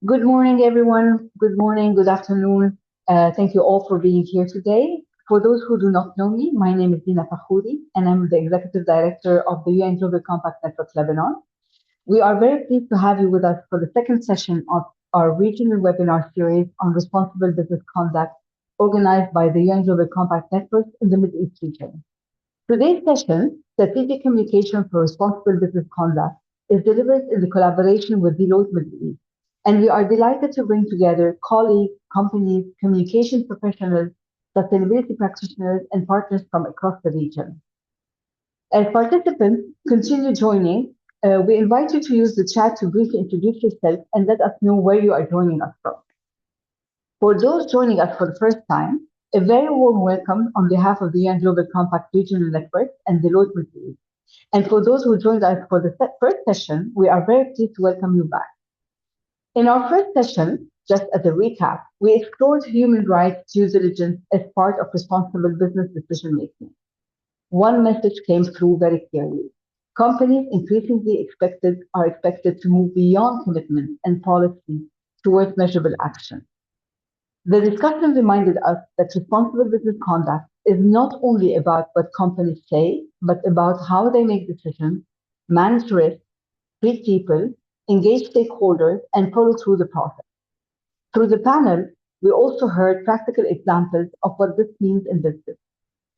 Good morning, everyone. Good morning, good afternoon. Thank you all for being here today. For those who do not know me, my name is Dina Fakhouri, and I'm the Executive Director of the UN Global Compact Network Lebanon. We are very pleased to have you with us for the second session of our regional webinar series on responsible business conduct organized by the UN Global Compact Network in the Middle East region. Today's session, Strategic Communication for Responsible Business Conduct, is delivered in the collaboration with Deloitte ME, and we are delighted to bring together colleagues, companies, communication professionals, sustainability practitioners, and partners from across the region. As participants continue joining, we invite you to use the chat to briefly introduce yourself and let us know where you are joining us from. For those joining us for the first time, a very warm welcome on behalf of the UN Global Compact Regional Network and Deloitte Middle East. And for those who joined us for the first session, we are very pleased to welcome you back. In our first session, just as a recap, we explored human rights due diligence as part of responsible business decision making. One message came through very clearly. Companies increasingly are expected to move beyond commitments and policies towards measurable action. The discussion reminded us that responsible business conduct is not only about what companies say, but about how they make decisions, manage risk, treat people, engage stakeholders, and follow through the process. Through the panel, we also heard practical examples of what this means in business,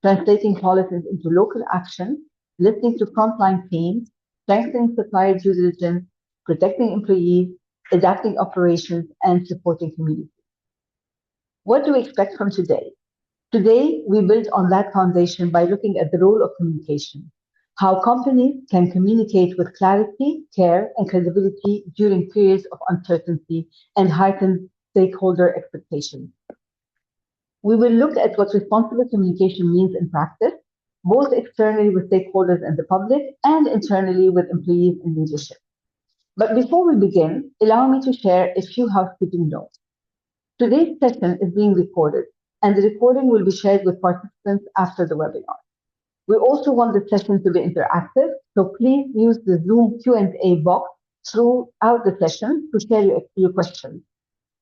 translating policies into local action, listening to frontline teams, strengthening supplier due diligence, protecting employees, adapting operations, and supporting communities. What do we expect from today? Today, we build on that foundation by looking at the role of communication, how companies can communicate with clarity, care, and credibility during periods of uncertainty and heightened stakeholder expectations. We will look at what responsible communication means in practice, both externally with stakeholders and the public, and internally with employees and leadership. But before we begin, allow me to share a few housekeeping notes. Today's session is being recorded, and the recording will be shared with participants after the webinar. We also want the session to be interactive, so please use the Zoom Q&A box throughout the session to share your questions.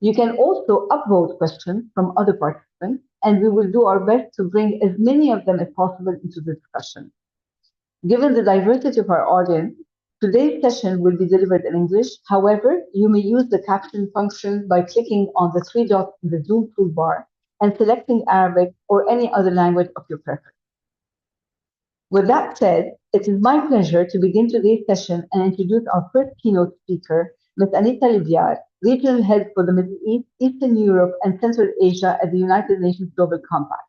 You can also upvote questions from other participants, and we will do our best to bring as many of them as possible into the discussion. Given the diversity of our audience, today's session will be delivered in English. However, you may use the caption function by clicking on the three dots in the Zoom toolbar and selecting Arabic or any other language of your preference. With that said, it is my pleasure to begin today's session and introduce our first keynote speaker, Ms. Anita Libyar, Regional Head for the Middle East, Eastern Europe, and Central Asia at the United Nations Global Compact.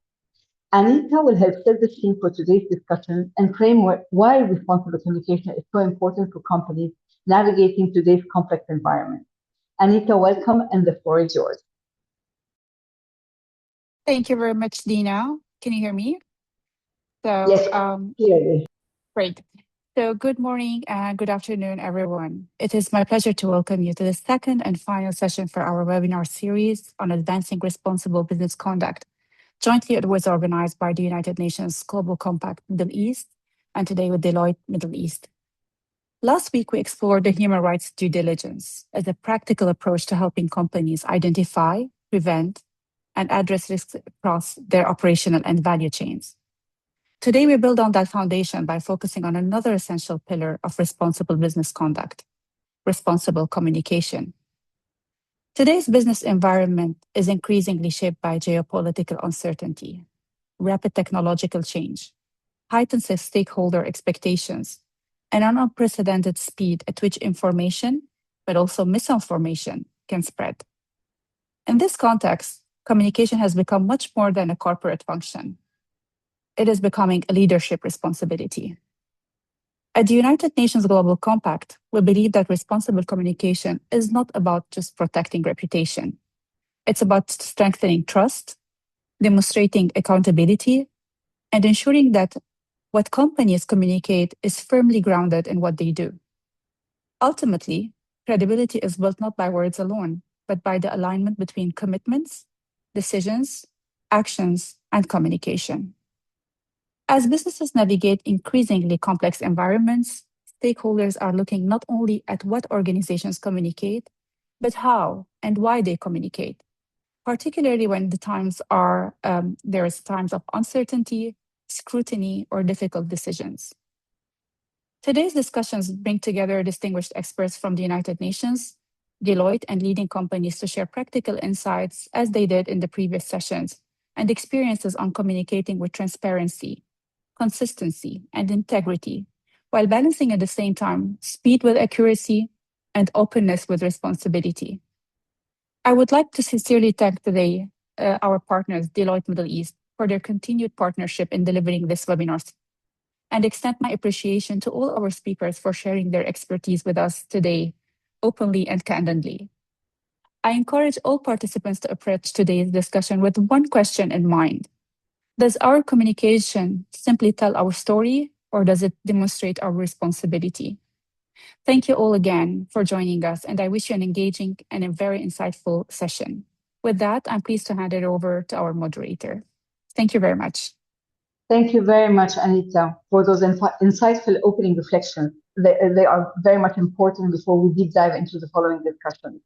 Anita will help set the scene for today's discussion and frame why responsible communication is so important for companies navigating today's complex environment. Anita, welcome, and the floor is yours. Thank you very much, Dina. Can you hear me? Yes, clearly. Great. So good morning and good afternoon, everyone. It is my pleasure to welcome you to the second and final session for our webinar series on advancing responsible business conduct. Jointly, it was organized by the United Nations Global Compact Middle East and today with Deloitte Middle East. Last week, we explored the human rights due diligence as a practical approach to helping companies identify, prevent, and address risks across their operational and value chains. Today, we build on that foundation by focusing on another essential pillar of responsible business conduct, responsible communication. Today's business environment is increasingly shaped by geopolitical uncertainty, rapid technological change, heightened stakeholder expectations, and an unprecedented speed at which information, but also misinformation, can spread. In this context, communication has become much more than a corporate function. It is becoming a leadership responsibility. At the United Nations Global Compact, we believe that responsible communication is not about just protecting reputation. It's about strengthening trust, demonstrating accountability, and ensuring that what companies communicate is firmly grounded in what they do. Ultimately, credibility is built not by words alone, but by the alignment between commitments, decisions, actions, and communication. As businesses navigate increasingly complex environments, stakeholders are looking not only at what organizations communicate, but how and why they communicate, particularly when there's times of uncertainty, scrutiny, or difficult decisions. Today's discussions bring together distinguished experts from the United Nations, Deloitte, and leading companies to share practical insights, as they did in the previous sessions, and experiences on communicating with transparency, consistency, and integrity, while balancing at the same time speed with accuracy and openness with responsibility. I would like to sincerely thank today our partners, Deloitte Middle East, for their continued partnership in delivering this webinar, and extend my appreciation to all our speakers for sharing their expertise with us today, openly and candidly. I encourage all participants to approach today's discussion with one question in mind. Does our communication simply tell our story, or does it demonstrate our responsibility? Thank you all again for joining us, and I wish you an engaging and a very insightful session. With that, I'm pleased to hand it over to our moderator. Thank you very much. Thank you very much, Anita, for those insightful opening reflections. They are very much important before we deep dive into the following discussion.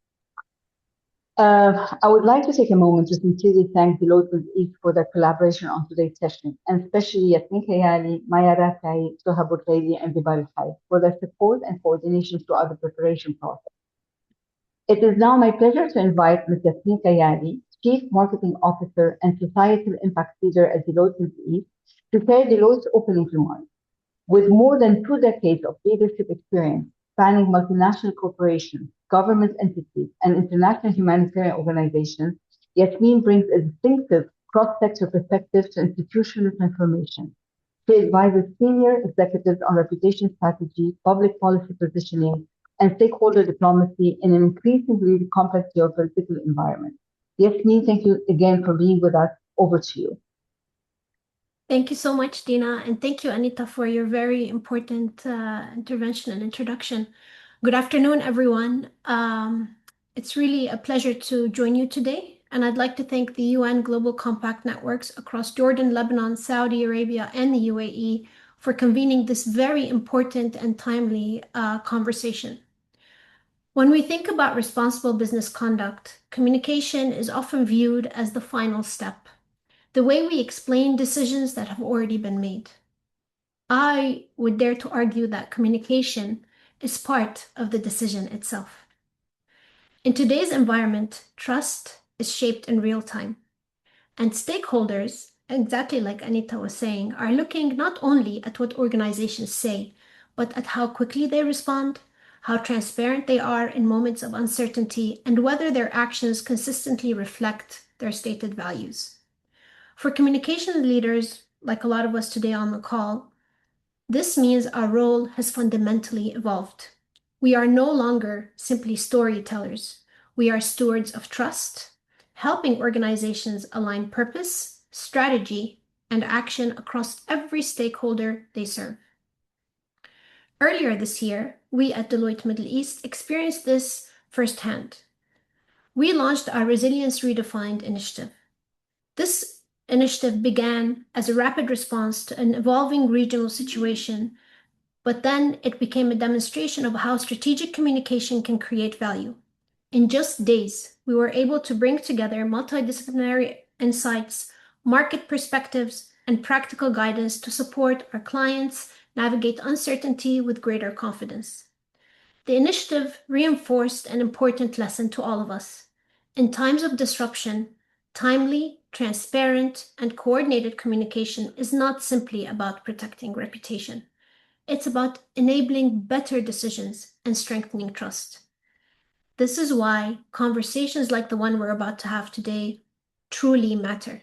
I would like to take a moment to sincerely thank Deloitte Middle East for their collaboration on today's session, and especially Yasmin Kayali, Maya Rakai, Soha Boutaili, and Vibal Khai for their support and coordination throughout the preparation process. It is now my pleasure to invite Ms. Yasmin Kayali, Chief Marketing Officer and Societal Impact Leader at Deloitte Middle East, to share Deloitte's opening remarks. With more than 2 decades of leadership experience spanning multinational corporations, government entities, and international humanitarian organizations, Yasmin brings a distinctive cross-sector perspective to institutional transformation. She advises senior executives on reputation strategy, public policy positioning, and stakeholder diplomacy in an increasingly complex geopolitical environment. Yasmin, thank you again for being with us. Over to you. Thank you so much, Dina, and thank you, Anita, for your very important intervention and introduction. Good afternoon, everyone. It's really a pleasure to join you today, and I'd like to thank the UN Global Compact networks across Jordan, Lebanon, Saudi Arabia, and the UAE for convening this very important and timely conversation. When we think about responsible business conduct, communication is often viewed as the final step, the way we explain decisions that have already been made. I would dare to argue that communication is part of the decision itself. In today's environment, trust is shaped in real time, and stakeholders, exactly like Anita was saying, are looking not only at what organizations say, but at how quickly they respond, how transparent they are in moments of uncertainty, and whether their actions consistently reflect their stated values. For communication leaders, like a lot of us today on the call, this means our role has fundamentally evolved. We are no longer simply storytellers. We are stewards of trust, helping organizations align purpose, strategy, and action across every stakeholder they serve. Earlier this year, we at Deloitte Middle East experienced this firsthand. We launched our Resilience Redefined initiative. This initiative began as a rapid response to an evolving regional situation, but then it became a demonstration of how strategic communication can create value. In just days, we were able to bring together multidisciplinary insights, market perspectives, and practical guidance to support our clients navigate uncertainty with greater confidence. The initiative reinforced an important lesson to all of us. In times of disruption, timely, transparent, and coordinated communication is not simply about protecting reputation. It's about enabling better decisions and strengthening trust. This is why conversations like the one we're about to have today truly matter.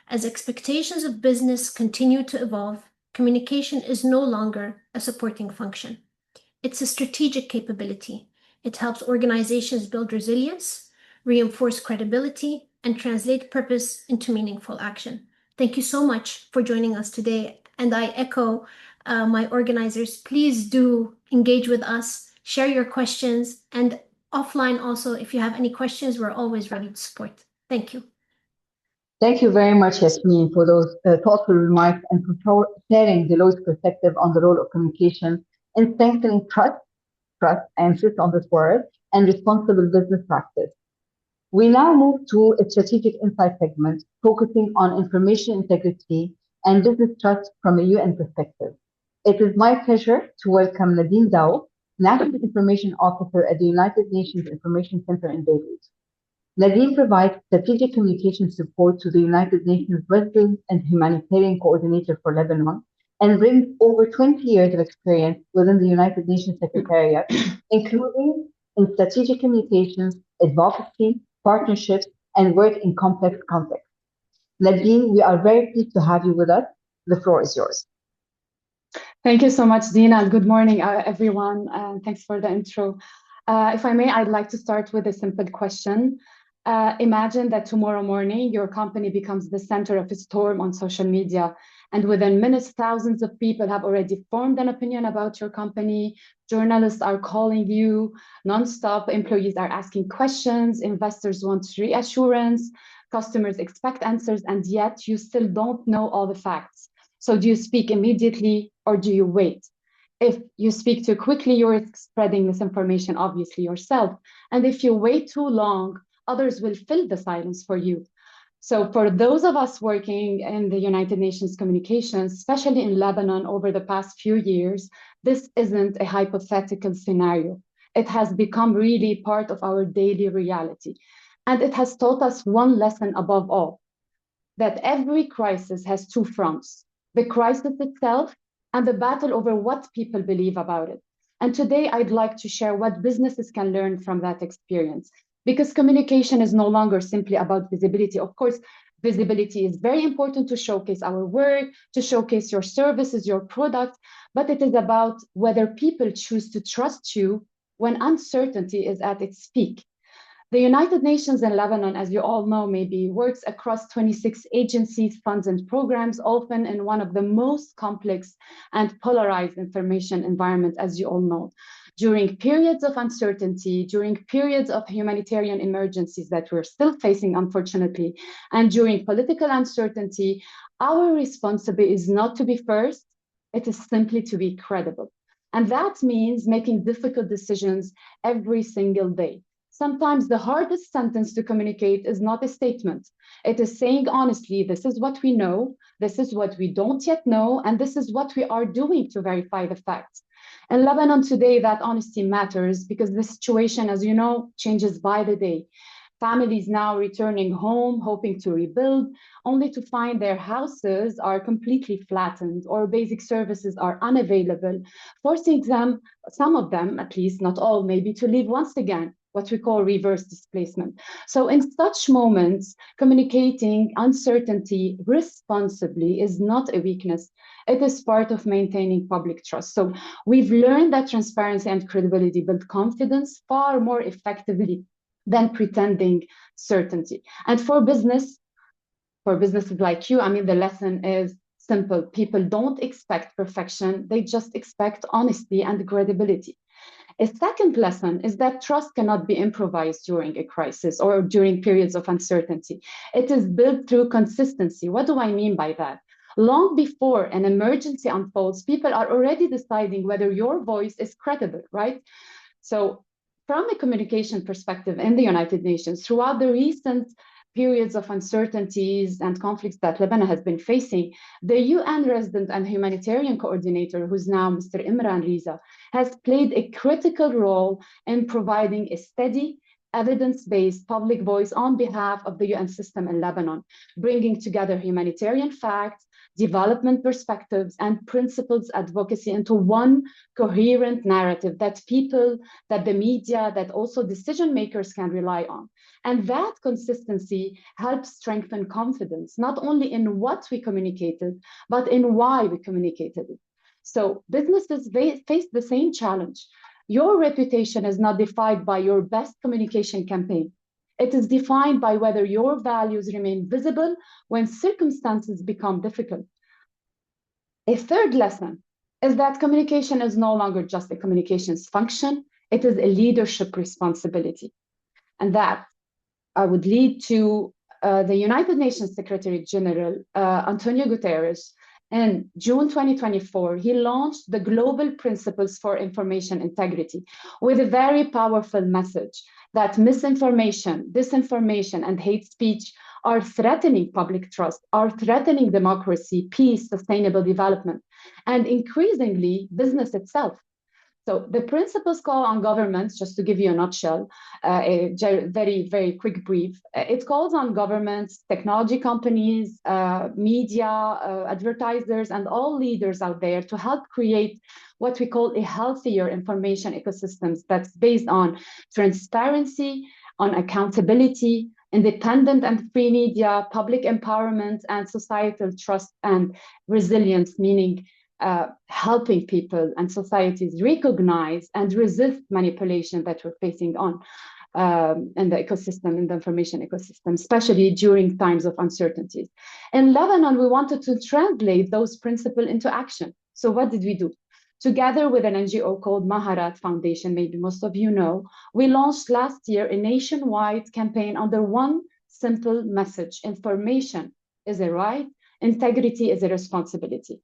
As expectations of business continue to evolve, communication is no longer a supporting function. It's a strategic capability. It helps organizations build resilience, reinforce credibility, and translate purpose into meaningful action. Thank you so much for joining us today. And I echo my organizers. Please do engage with us, share your questions, and offline also, if you have any questions, we're always ready to support. Thank you. Thank you very much, Yasmin, for those thoughtful remarks and for sharing Deloitte's perspective on the role of communication in strengthening trust, I insist on this word, and responsible business practice. We now move to a strategic insight segment focusing on information integrity and business trust from a UN perspective. It is my pleasure to welcome Nadine Dao, National Information Officer at the United Nations Information Center in Beirut. Nadine provides strategic communication support to the United Nations Resident and Humanitarian Coordinator for Lebanon and brings over 20 years of experience within the United Nations Secretariat, including in strategic communications, advocacy, partnerships, and work in complex contexts. Nadine, we are very pleased to have you with us. The floor is yours. Thank you so much, Dina. Good morning, everyone. Thanks for the intro. If I may, I'd like to start with a simple question. Imagine that tomorrow morning, your company becomes the center of a storm on social media, and within minutes, thousands of people have already formed an opinion about your company. Journalists are calling you nonstop. Employees are asking questions. Investors want reassurance. Customers expect answers, and yet you still don't know all the facts. So do you speak immediately or do you wait? If you speak too quickly, you're spreading misinformation, obviously, yourself. And if you wait too long, others will fill the silence for you. So for those of us working in the United Nations communications, especially in Lebanon over the past few years, this isn't a hypothetical scenario. It has become really part of our daily reality. And it has taught us one lesson above all, that every crisis has two fronts, the crisis itself and the battle over what people believe about it. And today I'd like to share what businesses can learn from that experience. Because communication is no longer simply about visibility. Of course, visibility is very important to showcase our work, to showcase your services, your products, but it is about whether people choose to trust you when uncertainty is at its peak. The United Nations in Lebanon, as you all know, maybe works across 26 agencies, funds, and programs, often in one of the most complex and polarized information environments, as you all know. During periods of uncertainty, during periods of humanitarian emergencies that we're still facing, unfortunately, and during political uncertainty, our responsibility is not to be first, it is simply to be credible. And that means making difficult decisions every single day. Sometimes the hardest sentence to communicate is not a statement. It is saying honestly, this is what we know, this is what we don't yet know, and this is what we are doing to verify the facts. In Lebanon today, that honesty matters because the situation, as you know, changes by the day. Families now returning home, hoping to rebuild, only to find their houses are completely flattened or basic services are unavailable, forcing them, some of them at least, not all maybe, to leave once again, what we call reverse displacement. So in such moments, communicating uncertainty responsibly is not a weakness. It is part of maintaining public trust. So we've learned that transparency and credibility build confidence far more effectively than pretending certainty. And for businesses like you, I mean, the lesson is simple. People don't expect perfection. They just expect honesty and credibility. A second lesson is that trust cannot be improvised during a crisis or during periods of uncertainty. It is built through consistency. What do I mean by that? Long before an emergency unfolds, people are already deciding whether your voice is credible, right? So from a communication perspective in the United Nations, throughout the recent periods of uncertainties and conflicts that Lebanon has been facing, the UN Resident and Humanitarian Coordinator, who's now Mr. Imran Riza, has played a critical role in providing a steady, evidence-based public voice on behalf of the UN system in Lebanon, bringing together humanitarian facts, development perspectives, and principles advocacy into one coherent narrative that people, that the media, that also decision makers can rely on. And that consistency helps strengthen confidence, not only in what we communicated, but in why we communicated it. So businesses face the same challenge. Your reputation is not defined by your best communication campaign. It is defined by whether your values remain visible when circumstances become difficult. A third lesson is that communication is no longer just a communications function, it is a leadership responsibility. And that would lead to the United Nations Secretary General, Antonio Guterres, In June 2024, he launched the Global Principles for Information Integrity with a very powerful message that misinformation, disinformation, and hate speech are threatening public trust, are threatening democracy, peace, sustainable development, and increasingly business itself. So the principles call on governments, just to give you a nutshell, a very, very quick brief. It calls on governments, technology companies, media, advertisers, and all leaders out there to help create what we call a healthier information ecosystems that's based on transparency, on accountability, independent and free media, public empowerment, and societal trust and resilience, meaning helping people and societies recognize and resist manipulation that we're facing on in the ecosystem, in the information ecosystem, especially during times of uncertainties. In Lebanon, we wanted to translate those principles into action. So what did we do? Together with an NGO called Maharat Foundation, maybe most of you know, we launched last year a nationwide campaign under one simple message: information is a right, integrity is a responsibility.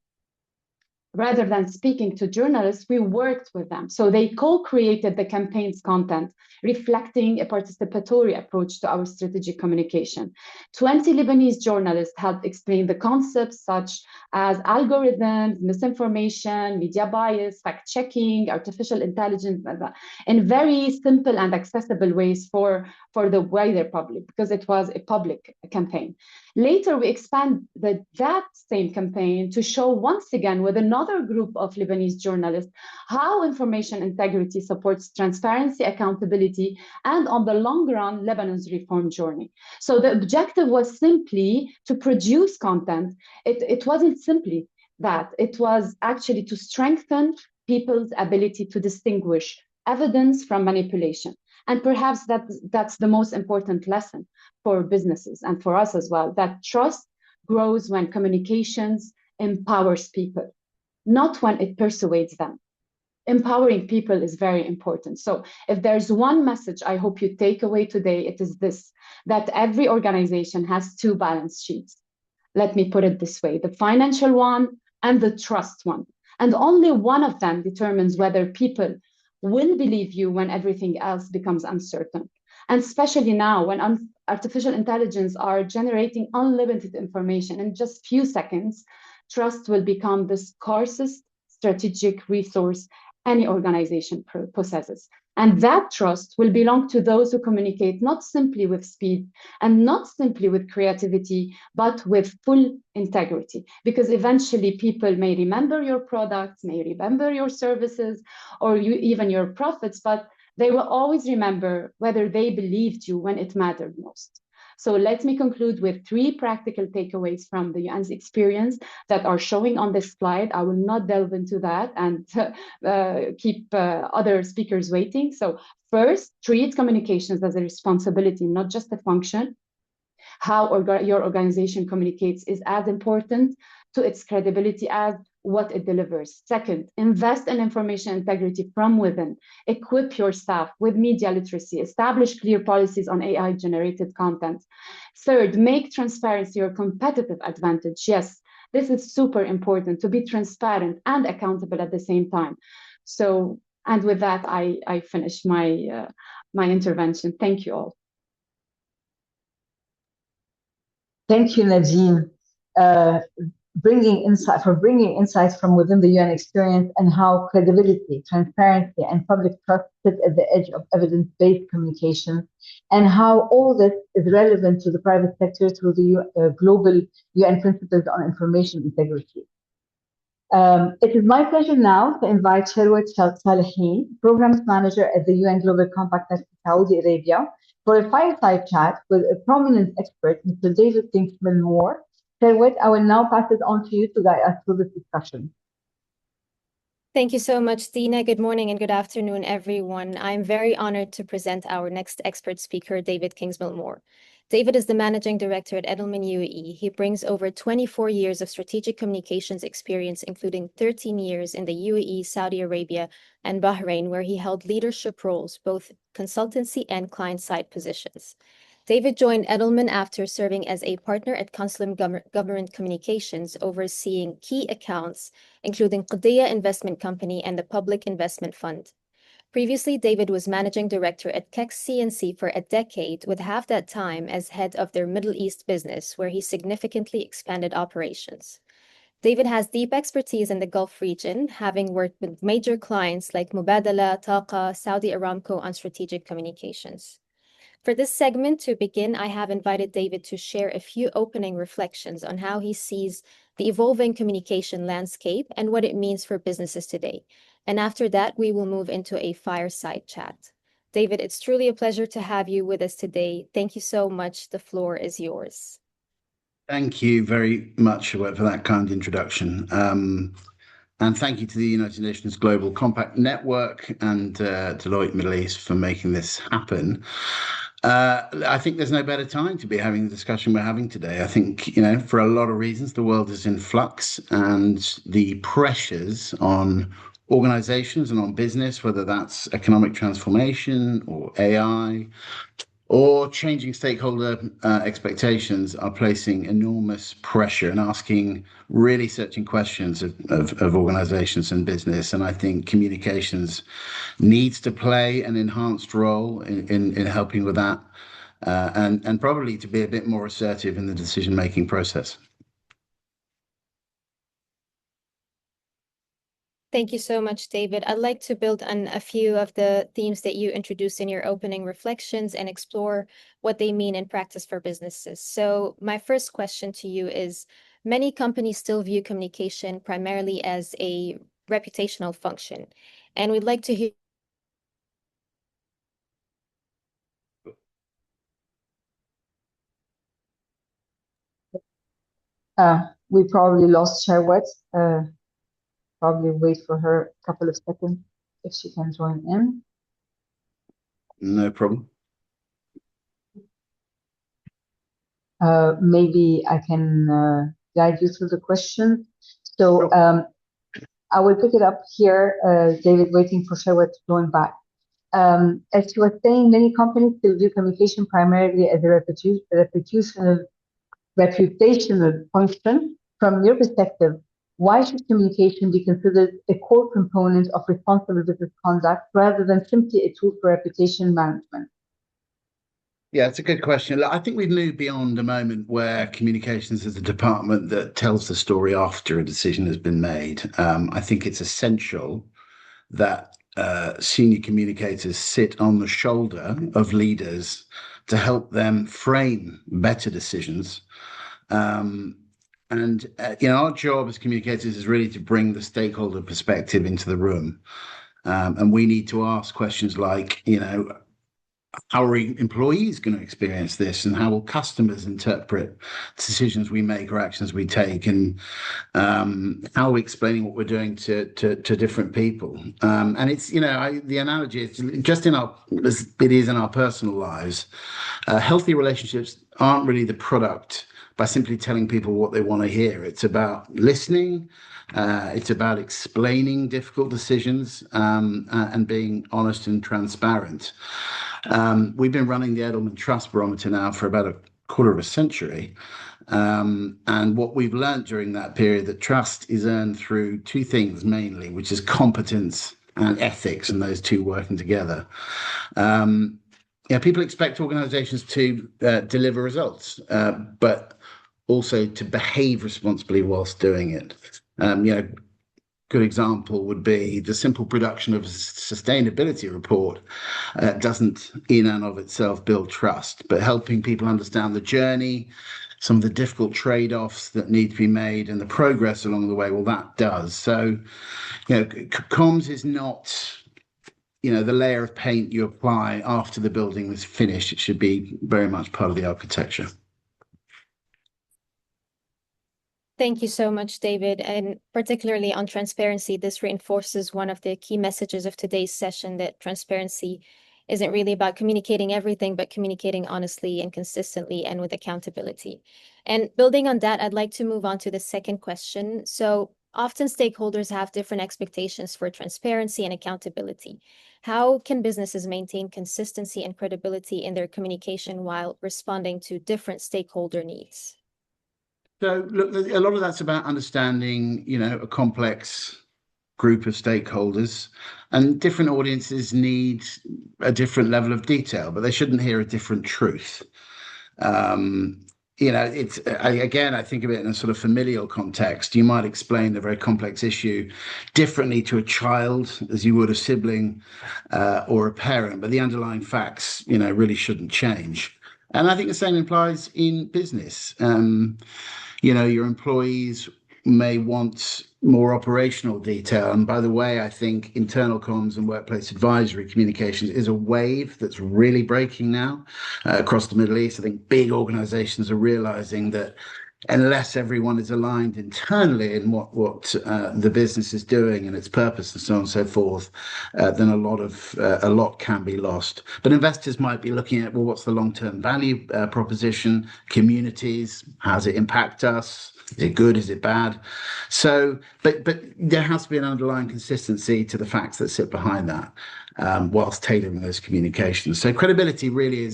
Rather than speaking to journalists, we worked with them. So they co-created the campaign's content, reflecting a participatory approach to our strategic communication. 20 Lebanese journalists helped explain the concepts such as algorithms, misinformation, media bias, fact-checking, artificial intelligence, in very simple and accessible ways for the wider public, because it was a public campaign. Later, we expanded that same campaign to show once again with another group of Lebanese journalists how information integrity supports transparency, accountability, and on the long run, Lebanon's reform journey. So the objective was simply to produce content. It wasn't simply that. It was actually to strengthen people's ability to distinguish evidence from manipulation. And perhaps that's the most important lesson for businesses and for us as well, that trust grows when communications empowers people, not when it persuades them. Empowering people is very important. So if there's one message I hope you take away today, it is this: that every organization has two balance sheets. Let me put it this way: the financial one and the trust one. And only one of them determines whether people will believe you when everything else becomes uncertain. And especially now, when artificial intelligence are generating unlimited information in just few seconds, trust will become the scarcest strategic resource any organization possesses. And that trust will belong to those who communicate not simply with speed and not simply with creativity, but with full integrity. Because eventually people may remember your products, may remember your services, or even your profits, but they will always remember whether they believed you when it mattered most. So let me conclude with 3 practical takeaways from the UN's experience that are showing on this slide. I will not delve into that and keep other speakers waiting. So first, treat communications as a responsibility, not just a function. How your organization communicates is as important to its credibility as what it delivers. Second, invest in information integrity from within. Equip your staff with media literacy. Establish clear policies on AI-generated content. Third, make transparency your competitive advantage. Yes, this is super important, to be transparent and accountable at the same time. So, and with that, I finish my intervention. Thank you all. Thank you, Nadine, bringing insights from within the UN experience and how credibility, transparency, and public trust sit at the edge of evidence-based communication, and how all this is relevant to the private sector through the global UN principles on information integrity. It is my pleasure now to invite Sherwat Salehin, Programs Manager at the UN Global Compact at Saudi Arabia, for a fireside chat with a prominent expert, Mr. David Kingsmill-Moore. Sherwat, I will now pass it on to you to guide us through this discussion. Thank you so much, Dina. Good morning and good afternoon, everyone. I'm very honored to present our next expert speaker, David Kingsmill-Moore. David is the Managing Director at Edelman UAE. He brings over 24 years of strategic communications experience, including 13 years in the UAE, Saudi Arabia, and Bahrain, where he held leadership roles, both consultancy and client-side positions. David joined Edelman after serving as a partner at Consulum Government Communications, overseeing key accounts, including Qiddiya Investment Company and the Public Investment Fund. Previously, David was managing director at Kex CNC for a decade, with half that time as head of their Middle East business, where he significantly expanded operations. David has deep expertise in the Gulf region, having worked with major clients like Mubadala, Taqa, Saudi Aramco on strategic communications. For this segment, to begin, I have invited David to share a few opening reflections on how he sees the evolving communication landscape and what it means for businesses today. And after that, we will move into a fireside chat. David, it's truly a pleasure to have you with us today. Thank you so much. The floor is yours. Thank you very much for that kind introduction. And thank you to the United Nations Global Compact Network and Deloitte Middle East for making this happen. I think there's no better time to be having the discussion we're having today. I think, for a lot of reasons, the world is in flux, and the pressures on organizations and on business, whether that's economic transformation or AI or changing stakeholder expectations, are placing enormous pressure and asking really searching questions of organizations and business. And I think communications needs to play an enhanced role in helping with that, and probably to be a bit more assertive in the decision-making process. Thank you so much, David. I'd like to build on a few of the themes that you introduced in your opening reflections and explore what they mean in practice for businesses. So my first question to you is, many companies still view communication primarily as a reputational function, and we'd like to hear. We probably lost Sharwat. Probably wait for her a couple of seconds if she can join in. No problem. Maybe I can guide you through the question. So I will pick it up here, David, waiting for Sharwat to join back. As you were saying, many companies still view communication primarily as a reputational function. From your perspective, why should communication be considered a core component of responsible business conduct rather than simply a tool for reputation management? Yeah, it's a good question. I think we've moved beyond a moment where communications is a department that tells the story after a decision has been made. I think it's essential that senior communicators sit on the shoulder of leaders to help them frame better decisions. Our job as communicators is really to bring the stakeholder perspective into the room. And we need to ask questions like, how are employees going to experience this, and how will customers interpret decisions we make or actions we take, and how are we explaining what we're doing to different people? And it's, the analogy is just as it is in our personal lives. Healthy relationships aren't really the product by simply telling people what they want to hear. It's about listening. It's about explaining difficult decisions, and being honest and transparent. We've been running the Edelman Trust Barometer now for about a quarter of a century. And what we've learned during that period, that trust is earned through two things mainly, which is competence and ethics, and those two working together. People expect organizations to deliver results, but also to behave responsibly whilst doing it. Good example would be the simple production of a sustainability report doesn't in and of itself build trust, but helping people understand the journey, some of the difficult trade-offs that need to be made, and the progress along the way, well, that does. So, comms is not, the layer of paint you apply after the building is finished. It should be very much part of the architecture. Thank you so much, David. And particularly on transparency, this reinforces one of the key messages of today's session, that transparency isn't really about communicating everything, but communicating honestly and consistently and with accountability. And building on that, I'd like to move on to the second question. So often stakeholders have different expectations for transparency and accountability. How can businesses maintain consistency and credibility in their communication while responding to different stakeholder needs? So, look, a lot of that's about understanding, a complex group of stakeholders, and different audiences need a different level of detail, but they shouldn't hear a different truth. I think of it in a sort of familial context. You might explain a very complex issue differently to a child as you would a sibling or a parent, but the underlying facts, really shouldn't change. And I think the same applies in business. Your employees may want more operational detail. And by the way, I think internal comms and workplace advisory communications is a wave that's really breaking now across the Middle East. I think big organizations are realizing that unless everyone is aligned internally in what the business is doing and its purpose and so on and so forth, then a lot can be lost. But investors might be looking at, well, what's the long-term value proposition? Communities, how does it impact us? Is it good? Is it bad? So, but there has to be an underlying consistency to the facts that sit behind that, whilst tailoring those communications. So credibility really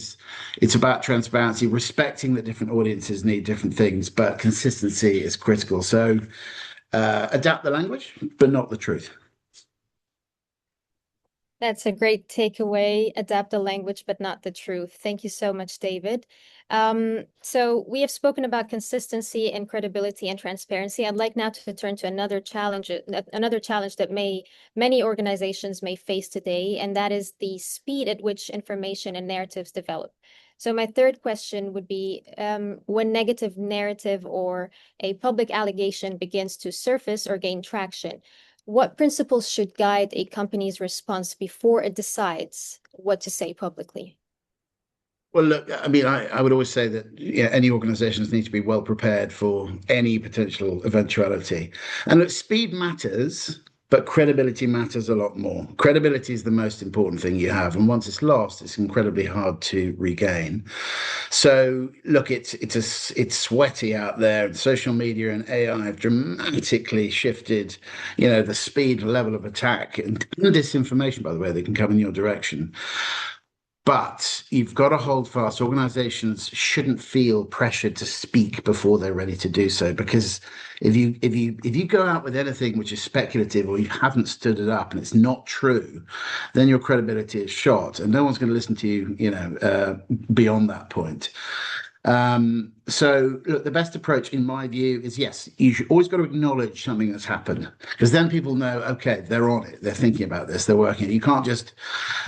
it's about transparency, respecting that different audiences need different things, but consistency is critical. So adapt the language, but not the truth. That's a great takeaway. Adapt the language, but not the truth. Thank you so much, David. So we have spoken about consistency and credibility and transparency. I'd like now to turn to another challenge that many organizations may face today, and that is the speed at which information and narratives develop. So my third question would be, when negative narrative or a public allegation begins to surface or gain traction, what principles should guide a company's response before it decides what to say publicly? Well, look, I mean, I would always say that any organizations need to be well prepared for any potential eventuality. And look, speed matters, but credibility matters a lot more. Credibility is the most important thing you have. And once it's lost, it's incredibly hard to regain. So look, it's sweaty out there. Social media and AI have dramatically shifted, the speed level of attack and disinformation, by the way, that can come in your direction. But you've got to hold fast. Organizations shouldn't feel pressured to speak before they're ready to do so, because if you go out with anything which is speculative or you haven't stood it up and it's not true, then your credibility is shot, and no one's going to listen to you, beyond that point. So look, the best approach in my view is, yes, you should always got to acknowledge something that's happened, because then people know, okay, they're on it, they're thinking about this, they're working. You can't just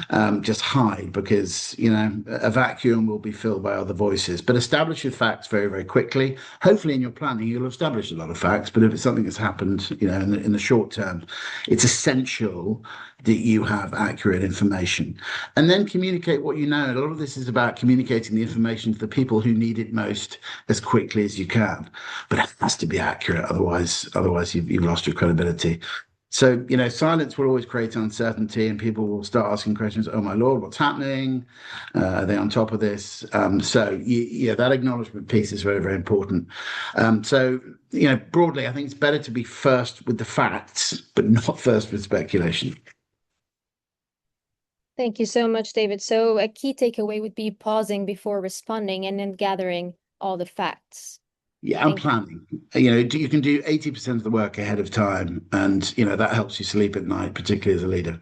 hide, because a vacuum will be filled by other voices. But establish your facts very, very quickly. Hopefully in your planning you'll establish a lot of facts, but if it's something that's happened in the short term, it's essential that you have accurate information, and then communicate what you know. And a lot of this is about communicating the information to the people who need it most as quickly as you can, but it has to be accurate, otherwise you've lost your credibility. So silence will always create uncertainty, and people will start asking questions. Oh my Lord, what's happening? Are they on top of this? That acknowledgement piece is very, very important. Broadly, I think it's better to be first with the facts, but not first with speculation. Thank you so much, David. So a key takeaway would be pausing before responding and then gathering all the facts. Yeah, and planning. You can do 80% of the work ahead of time, and that helps you sleep at night, particularly as a leader.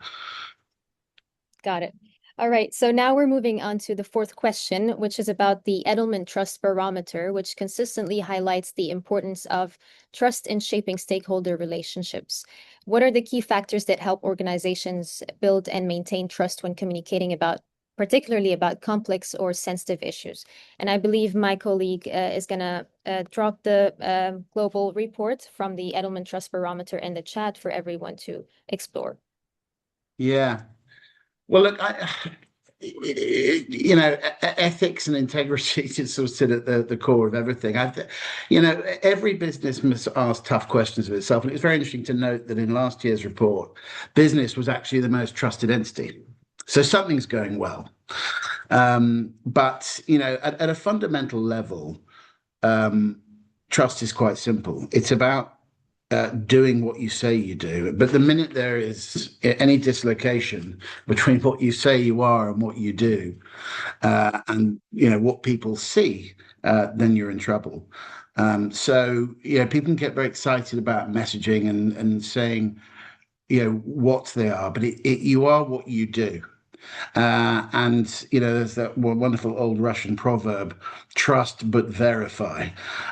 Got it. All right, so now we're moving on to the fourth question, which is about the Edelman Trust Barometer, which consistently highlights the importance of trust in shaping stakeholder relationships. What are the key factors that help organizations build and maintain trust when communicating particularly about complex or sensitive issues? And I believe my colleague is going to drop the global report from the Edelman Trust Barometer in the chat for everyone to explore. Yeah. Well, look, ethics and integrity just sort of sit at the core of everything. Every business must ask tough questions of itself. And it was very interesting to note that in last year's report, business was actually the most trusted entity. So something's going well. But at a fundamental level, trust is quite simple. It's about doing what you say you do. But the minute there is any dislocation between what you say you are and what you do, and what people see, then you're in trouble. So people can get very excited about messaging and saying what they are, but you are what you do. And there's that wonderful old Russian proverb, trust but verify.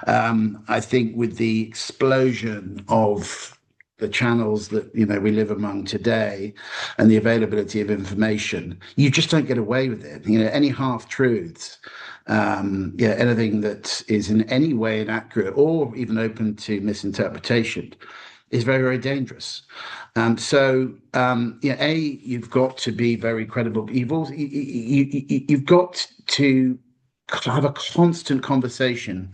I think with the explosion of the channels that we live among today and the availability of information, you just don't get away with it. Any half truths, anything that is in any way inaccurate or even open to misinterpretation is very, very dangerous. You've got to be very credible. You've got to have a constant conversation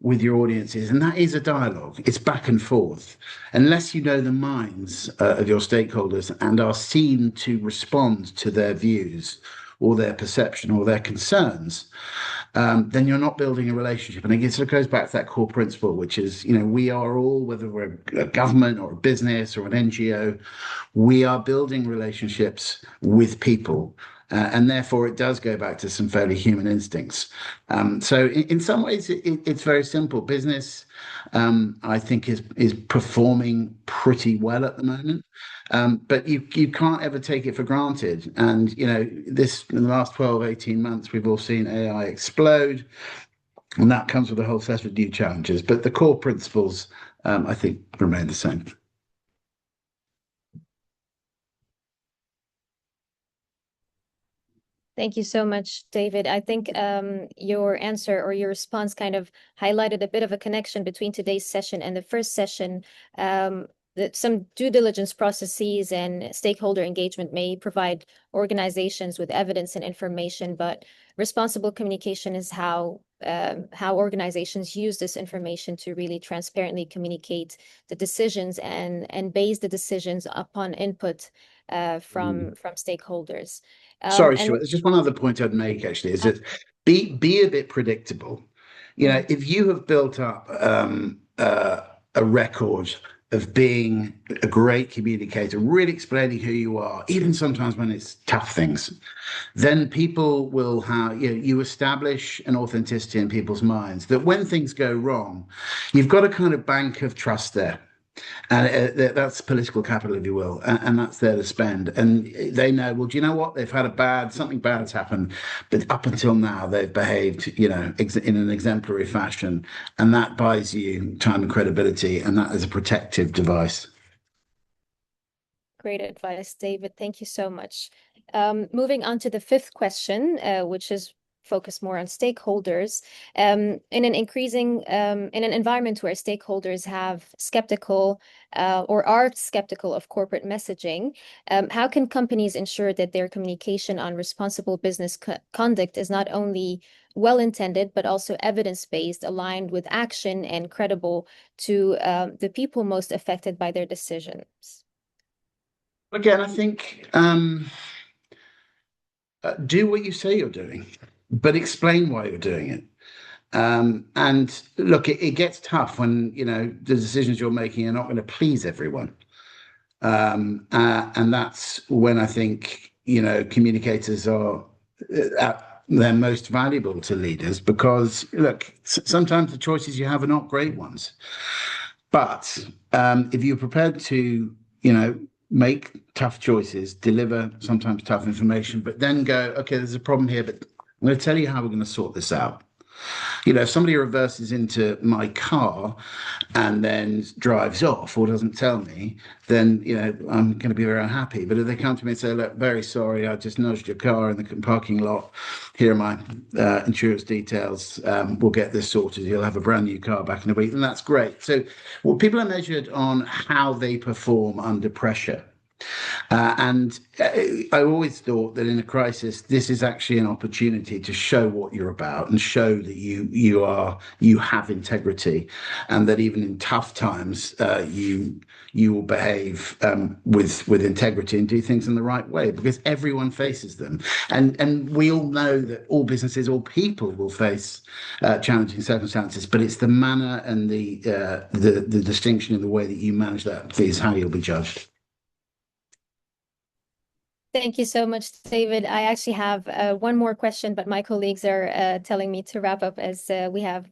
with your audiences, and that is a dialogue. It's back and forth. Unless you know the minds of your stakeholders and are seen to respond to their views or their perception or their concerns, then you're not building a relationship. And it sort of goes back to that core principle, which is, we are all, whether we're a government or a business or an NGO, we are building relationships with people. And therefore, it does go back to some fairly human instincts. So in some ways, it's very simple. Business, I think, is performing pretty well at the moment. But you can't ever take it for granted. And, in the last 12, 18 months, we've all seen AI explode. And that comes with a whole set of new challenges. But the core principles, I think, remain the same. Thank you so much, David. I think your answer or your response kind of highlighted a bit of a connection between today's session and the first session. That some due diligence processes and stakeholder engagement may provide organizations with evidence and information, but responsible communication is how organizations use this information to really transparently communicate the decisions and base the decisions upon input from stakeholders. Sorry, Stuart. There's just one other point I'd make, actually, is that be a bit predictable. If you have built up a record of being a great communicator, really explaining who you are, even sometimes when it's tough things, then people will have, you establish an authenticity in people's minds that when things go wrong, you've got a kind of bank of trust there. And that's political capital, if you will, and that's there to spend. And they know, well, do you know what? They've had something bad has happened, but up until now, they've behaved, in an exemplary fashion. And that buys you time and credibility, and that is a protective device. Great advice, David. Thank you so much. Moving on to the fifth question, which is focus more on stakeholders. In an environment where stakeholders have skeptical or are skeptical of corporate messaging, how can companies ensure that their communication on responsible business conduct is not only well-intended, but also evidence-based, aligned with action, and credible to the people most affected by their decisions? Again, I think do what you say you're doing, but explain why you're doing it. And look, it gets tough when the decisions you're making are not going to please everyone. And that's when I think communicators are at their most valuable to leaders, because look, sometimes the choices you have are not great ones. But if you're prepared to make tough choices, deliver sometimes tough information, but then go, okay, there's a problem here, but I'm going to tell you how we're going to sort this out. If somebody reverses into my car and then drives off or doesn't tell me, then, I'm going to be very unhappy. But if they come to me and say, look, very sorry, I just nudged your car in the parking lot. Here are my insurance details. We'll get this sorted. You'll have a brand new car back in a week. And that's great. So people are measured on how they perform under pressure. I always thought that in a crisis, this is actually an opportunity to show what you're about and show that you have integrity, and that even in tough times, you will behave with integrity and do things in the right way, because everyone faces them, and we all know that all businesses, all people will face challenging circumstances, but it's the manner and the distinction in the way that you manage that is how you'll be judged. Thank you so much, David. I actually have one more question, but my colleagues are telling me to wrap up as we have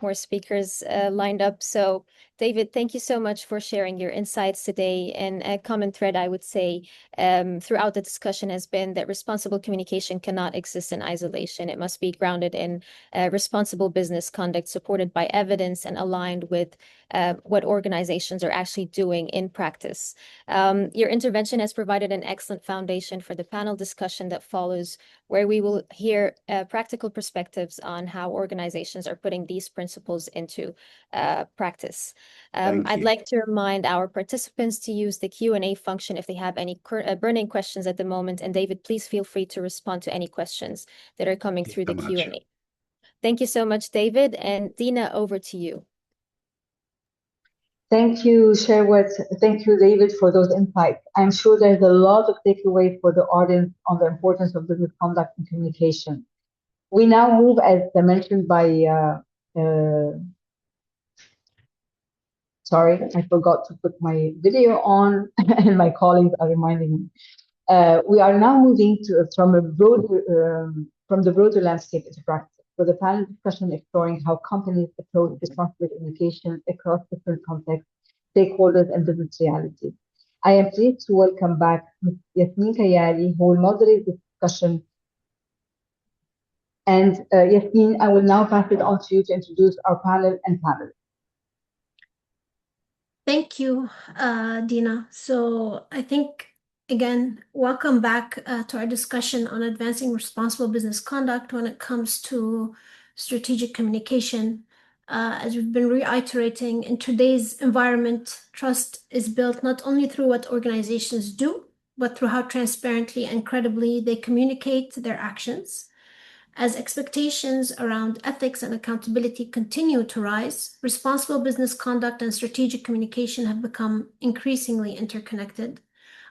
more speakers lined up. So, David, thank you so much for sharing your insights today. And a common thread, I would say, throughout the discussion has been that responsible communication cannot exist in isolation. It must be grounded in responsible business conduct, supported by evidence and aligned with what organizations are actually doing in practice. Your intervention has provided an excellent foundation for the panel discussion that follows, where we will hear practical perspectives on how organizations are putting these principles into practice. I'd like to remind our participants to use the Q&A function if they have any burning questions at the moment. And David, please feel free to respond to any questions that are coming through the Q&A. Thank you so much, David. And Dina, over to you. Thank you, Sherwood. Thank you, David, for those insights. I'm sure there's a lot of takeaway for the audience on the importance of business conduct and communication. We now move, as mentioned by, sorry, I forgot to put my video on, and my colleagues are reminding me. We are now moving from the broader landscape into practice, with a panel discussion exploring how companies approach responsible communication across different contexts, stakeholders, and business realities. I am pleased to welcome back Ms. Yasmin Kayali, who will moderate this discussion. And Yasmin, I will now pass it on to you to introduce our panel and panelists. Thank you, Dina. So I think, again, welcome back to our discussion on advancing responsible business conduct when it comes to strategic communication. As we've been reiterating, in today's environment, trust is built not only through what organizations do, but through how transparently and credibly they communicate their actions. As expectations around ethics and accountability continue to rise, responsible business conduct and strategic communication have become increasingly interconnected.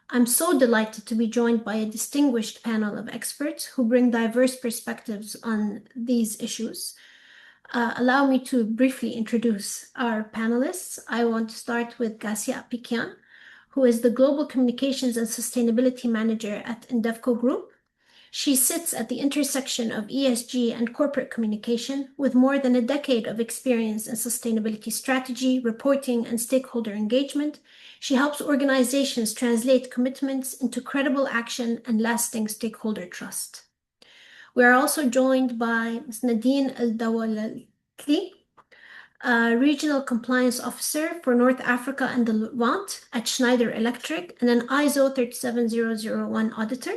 I'm so delighted to be joined by a distinguished panel of experts who bring diverse perspectives on these issues. Allow me to briefly introduce our panelists. I want to start with Gassia Pikian, who is the Global Communications and Sustainability Manager at Indevco Group. She sits at the intersection of ESG and corporate communication, with more than a decade of experience in sustainability strategy, reporting, and stakeholder engagement. She helps organizations translate commitments into credible action and lasting stakeholder trust. We are also joined by Ms. Nadine El-Dawalati, Regional Compliance Officer for North Africa and the Levant at Schneider Electric, and an ISO 37001 auditor.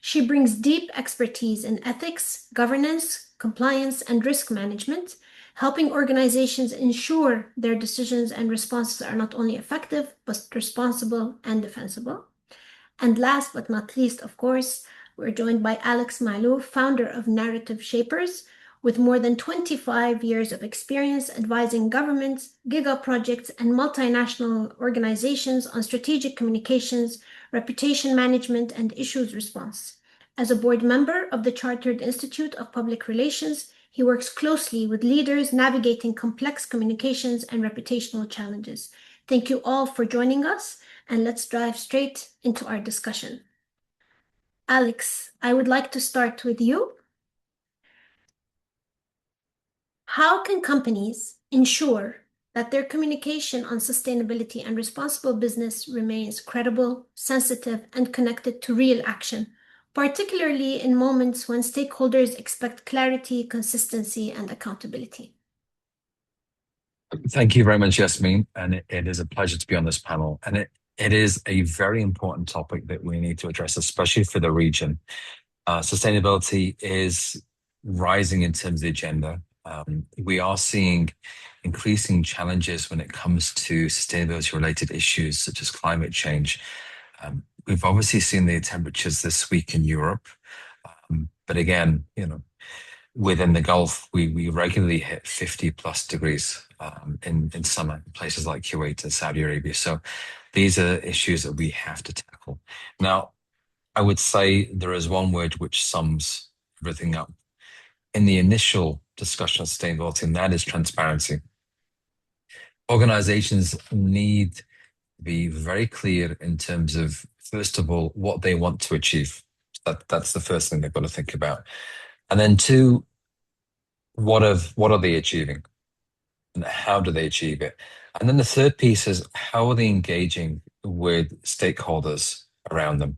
She brings deep expertise in ethics, governance, compliance, and risk management, helping organizations ensure their decisions and responses are not only effective, but responsible and defensible. And last but not least, of course, we're joined by Alex Malou, founder of Narrative Shapers, with more than 25 years of experience advising governments, giga projects, and multinational organizations on strategic communications, reputation management, and issues response. As a board member of the Chartered Institute of Public Relations, he works closely with leaders navigating complex communications and reputational challenges. Thank you all for joining us, and let's dive straight into our discussion. Alex, I would like to start with you. How can companies ensure that their communication on sustainability and responsible business remains credible, sensitive, and connected to real action, particularly in moments when stakeholders expect clarity, consistency, and accountability? Thank you very much, Yasmin. And it is a pleasure to be on this panel. And it is a very important topic that we need to address, especially for the region. Sustainability is rising in terms of the agenda. We are seeing increasing challenges when it comes to sustainability-related issues such as climate change. We've obviously seen the temperatures this week in Europe, but again, within the Gulf, we regularly hit 50+ degrees in summer in places like Kuwait and Saudi Arabia. So these are issues that we have to tackle. Now, I would say there is one word which sums everything up in the initial discussion of sustainability, and that is transparency. Organizations need to be very clear in terms of, first of all, what they want to achieve. That's the first thing they've got to think about. And then two, what are they achieving? And how do they achieve it? And then the third piece is, how are they engaging with stakeholders around them?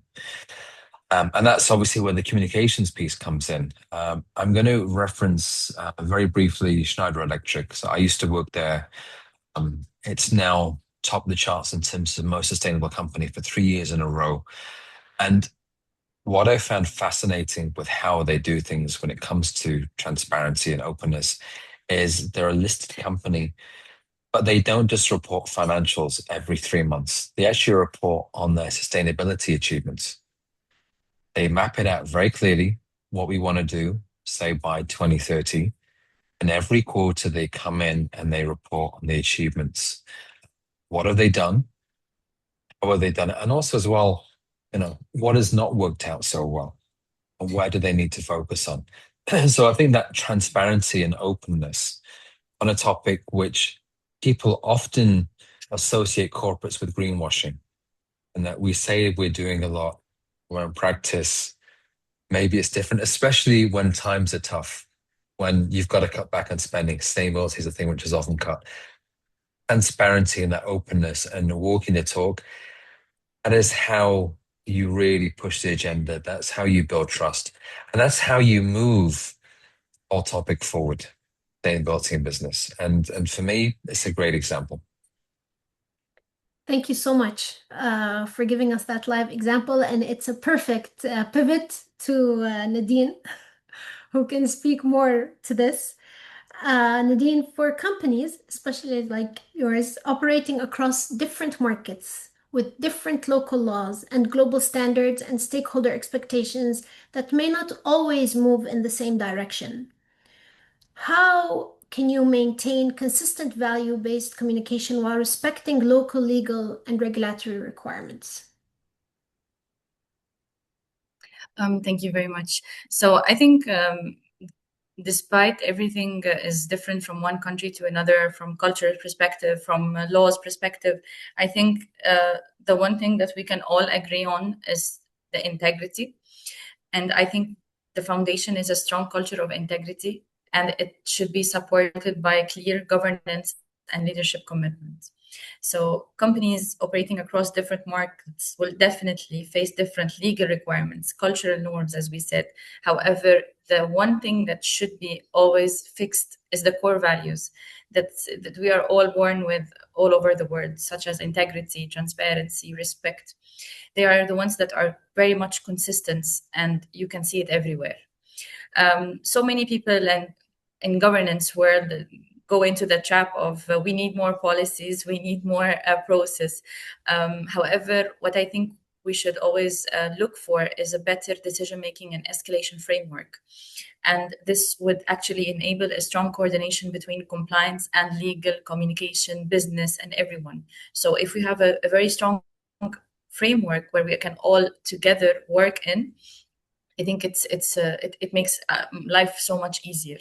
And that's obviously where the communications piece comes in. I'm going to reference very briefly Schneider Electric. So I used to work there. It's now top of the charts in terms of most sustainable company for 3 years in a row. And what I found fascinating with how they do things when it comes to transparency and openness is they're a listed company, but they don't just report financials every 3 months. They actually report on their sustainability achievements. They map it out very clearly, what we want to do, say by 2030. And every quarter they come in and they report on the achievements. What have they done? How have they done it? And also as well, what has not worked out so well? And where do they need to focus on? So I think that transparency and openness on a topic which people often associate corporates with greenwashing, and that we say we're doing a lot, where in practice, maybe it's different, especially when times are tough, when you've got to cut back on spending. Sustainability is a thing which is often cut. Transparency and that openness and walking the talk, that is how you really push the agenda. That's how you build trust. And that's how you move our topic forward, sustainability in business. And for me, it's a great example. Thank you so much for giving us that live example. And it's a perfect pivot to Nadine, who can speak more to this. Nadine, for companies, especially like yours, operating across different markets with different local laws and global standards and stakeholder expectations that may not always move in the same direction, how can you maintain consistent value-based communication while respecting local legal and regulatory requirements? Thank you very much. So I think despite everything is different from one country to another, from cultural perspective, from laws perspective, I think the one thing that we can all agree on is the integrity. And I think the foundation is a strong culture of integrity, and it should be supported by clear governance and leadership commitments. So companies operating across different markets will definitely face different legal requirements, cultural norms, as we said. However, the one thing that should be always fixed is the core values that we are all born with all over the world, such as integrity, transparency, respect. They are the ones that are very much consistent, and you can see it everywhere. So many people in governance world go into the trap of we need more policies, we need more process. However, what I think we should always look for is a better decision-making and escalation framework. And this would actually enable a strong coordination between compliance and legal, communication, business, and everyone. So if we have a very strong framework where we can all together work in, I think it makes life so much easier.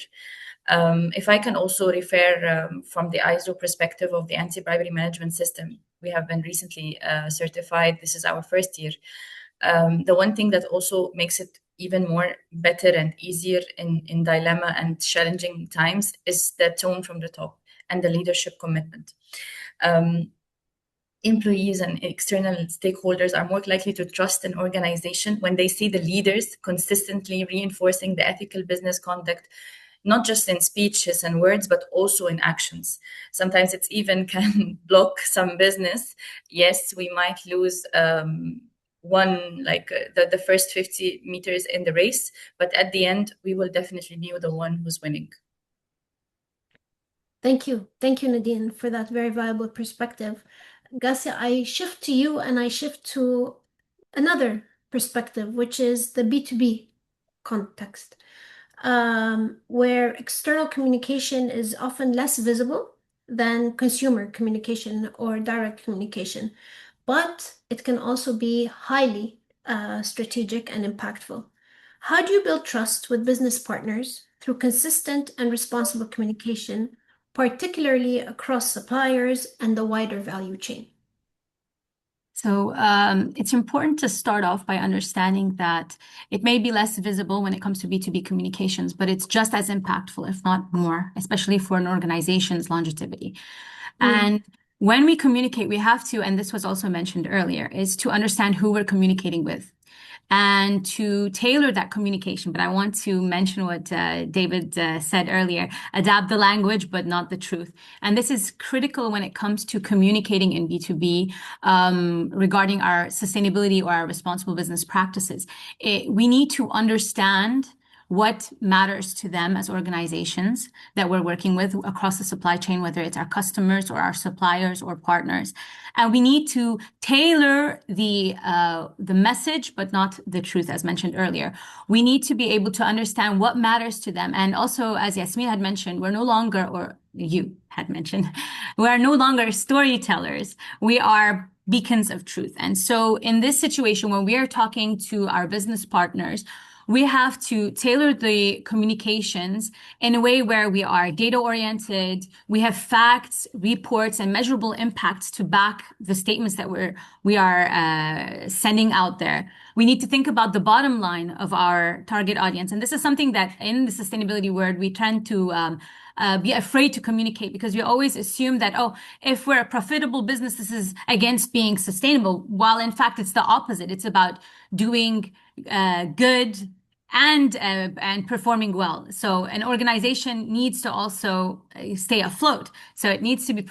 If I can also refer from the ISO perspective of the anti-bribery management system, we have been recently certified. This is our first year. The one thing that also makes it even more better and easier in dilemma and challenging times is the tone from the top and the leadership commitment. Employees and external stakeholders are more likely to trust an organization when they see the leaders consistently reinforcing the ethical business conduct, not just in speeches and words, but also in actions. Sometimes it's even can block some business. Yes, we might lose the first 50 meters in the race, but at the end, we will definitely be the one who's winning. Thank you. Thank you, Nadine, for that very valuable perspective. Gassia, I shift to you and I shift to another perspective, which is the B2B context, where external communication is often less visible than consumer communication or direct communication, but it can also be highly strategic and impactful. How do you build trust with business partners through consistent and responsible communication, particularly across suppliers and the wider value chain? So it's important to start off by understanding that it may be less visible when it comes to B2B communications, but it's just as impactful, if not more, especially for an organization's longevity. And when we communicate, we have to, and this was also mentioned earlier, is to understand who we're communicating with and to tailor that communication. But I want to mention what David said earlier, adapt the language, but not the truth. And this is critical when it comes to communicating in B2B regarding our sustainability or our responsible business practices. We need to understand what matters to them as organizations that we're working with across the supply chain, whether it's our customers or our suppliers or partners. And we need to tailor the message, but not the truth, as mentioned earlier. We need to be able to understand what matters to them. And also, as Yasmin had mentioned, we're no longer, or you had mentioned, we are no longer storytellers. We are beacons of truth. And so in this situation, when we are talking to our business partners, we have to tailor the communications in a way where we are data-oriented, we have facts, reports, and measurable impacts to back the statements that we are sending out there. We need to think about the bottom line of our target audience. And this is something that in the sustainability world, we tend to be afraid to communicate because we always assume that, oh, if we're a profitable business, this is against being sustainable, while in fact, it's the opposite. It's about doing good and performing well. So an organization needs to also stay afloat. So it needs to be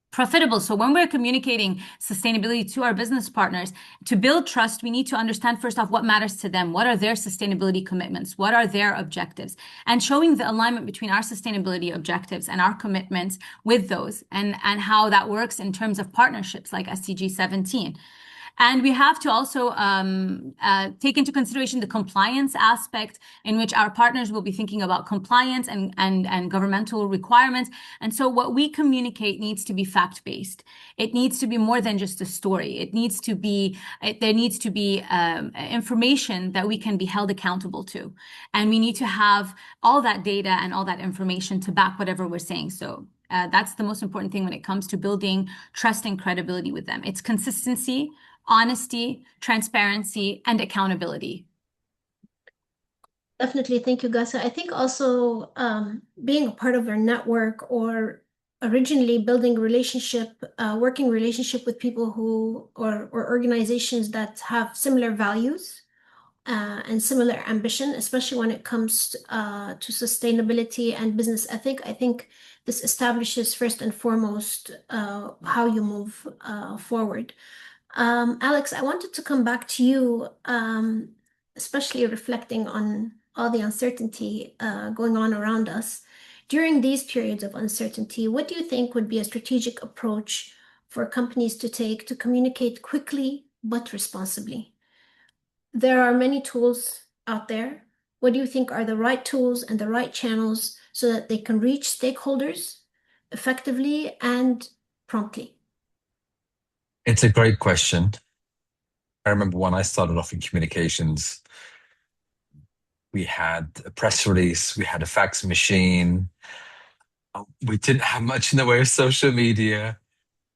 profitable. So when we're communicating sustainability to our business partners, to build trust, we need to understand first off what matters to them. What are their sustainability commitments? What are their objectives? And showing the alignment between our sustainability objectives and our commitments with those and how that works in terms of partnerships like SDG 17. And we have to also take into consideration the compliance aspect in which our partners will be thinking about compliance and governmental requirements. And so what we communicate needs to be fact-based. It needs to be more than just a story. It needs to be, there needs to be information that we can be held accountable to. And we need to have all that data and all that information to back whatever we're saying. So that's the most important thing when it comes to building trust and credibility with them. It's consistency, honesty, transparency, and accountability. Definitely. Thank you, Gasa. I think also being a part of our network or originally building a relationship, working relationship with people who or organizations that have similar values and similar ambition, especially when it comes to sustainability and business ethic. I think this establishes first and foremost how you move forward. Alex, I wanted to come back to you, especially reflecting on all the uncertainty going on around us. During these periods of uncertainty, what do you think would be a strategic approach for companies to take to communicate quickly but responsibly? There are many tools out there. What do you think are the right tools and the right channels so that they can reach stakeholders effectively and promptly? It's a great question. I remember when I started off in communications, we had a press release, we had a fax machine. We didn't have much in the way of social media.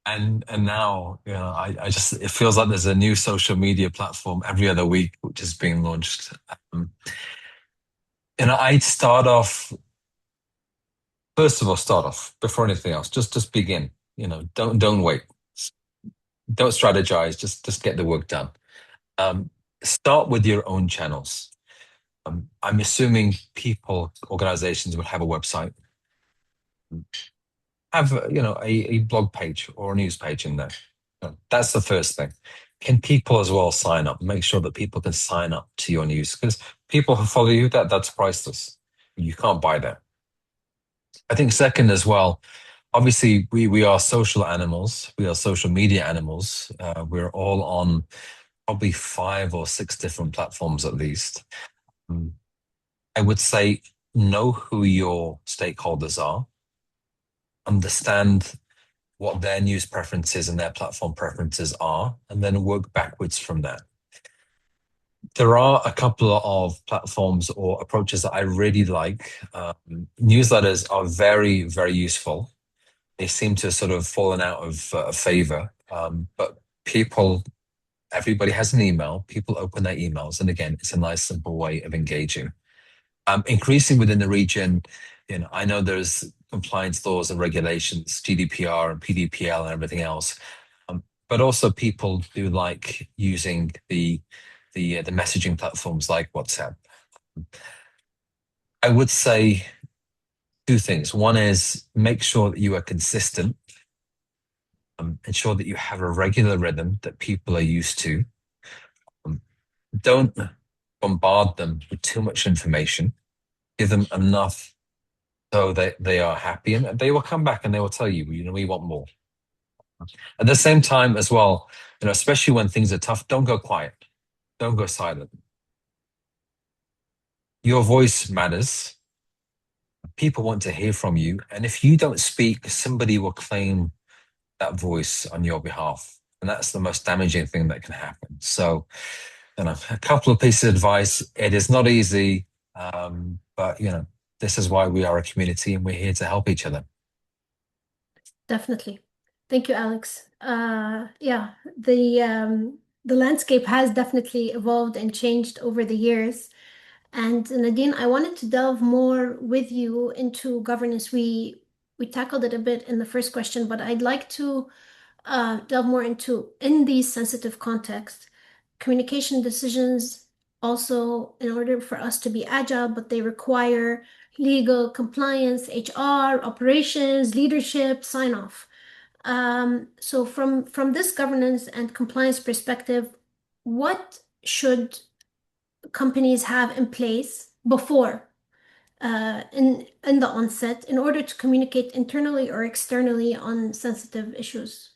And now, you know, I just, it feels like there's a new social media platform every other week, which is being launched. You know, I'd start off, first of all, before anything else, just begin, you know, don't wait. Don't strategize, just get the work done. Start with your own channels. I'm assuming organizations would have a website, have a blog page or a news page in there. That's the first thing. Can people as well sign up? Make sure that people can sign up to your news, because people who follow you, that's priceless. You can't buy that. I think second as well, obviously we are social animals. We are social media animals. We're all on probably 5 or 6 different platforms at least. I would say know who your stakeholders are, understand what their news preferences and their platform preferences are, and then work backwards from that. There are a couple of platforms or approaches that I really like. Newsletters are very, very useful. They seem to sort of fallen out of favor, but everybody has an email. People open their emails, and again, it's a nice, simple way of engaging. Increasing within the region, I know there's compliance laws and regulations, GDPR and PDPL and everything else, but also people do like using the messaging platforms like WhatsApp. I would say 2 things. One is make sure that you are consistent. Ensure that you have a regular rhythm that people are used to. Don't bombard them with too much information. Give them enough so that they are happy, and they will come back and they will tell you, we want more. At the same time as well, especially when things are tough, don't go quiet. Don't go silent. Your voice matters. People want to hear from you. And if you don't speak, somebody will claim that voice on your behalf. And that's the most damaging thing that can happen. So, a couple of pieces of advice. It is not easy, but, this is why we are a community and we're here to help each other. Definitely. Thank you, Alex. Yeah, the landscape has definitely evolved and changed over the years. And Nadine, I wanted to delve more with you into governance. We tackled it a bit in the first question, but I'd like to delve more into, in these sensitive contexts, communication decisions also, in order for us to be agile, but they require legal, compliance, HR, operations, leadership, sign-off. So from this governance and compliance perspective, what should companies have in place before in the onset in order to communicate internally or externally on sensitive issues?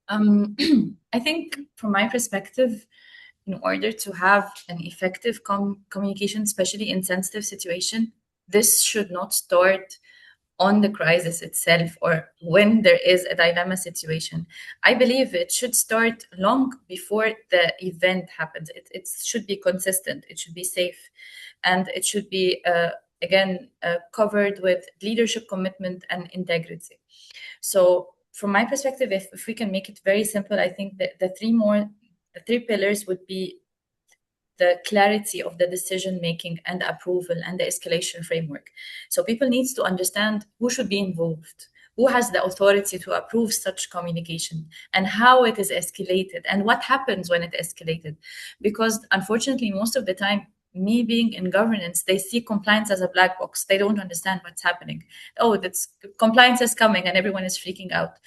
I think from my perspective, in order to have an effective communication, especially in sensitive situation, this should not start on the crisis itself or when there is a dilemma situation. I believe it should start long before the event happens. It should be consistent, it should be safe, and it should be, covered with leadership commitment and integrity. So from my perspective, if we can make it very simple, I think that the 3 pillars would be the clarity of the decision making and approval and the escalation framework. So people need to understand who should be involved, who has the authority to approve such communication, and how it is escalated, and what happens when it escalated. Because unfortunately, most of the time, me being in governance, they see compliance as a black box. They don't understand what's happening. Oh, that's compliance is coming, and everyone is freaking out.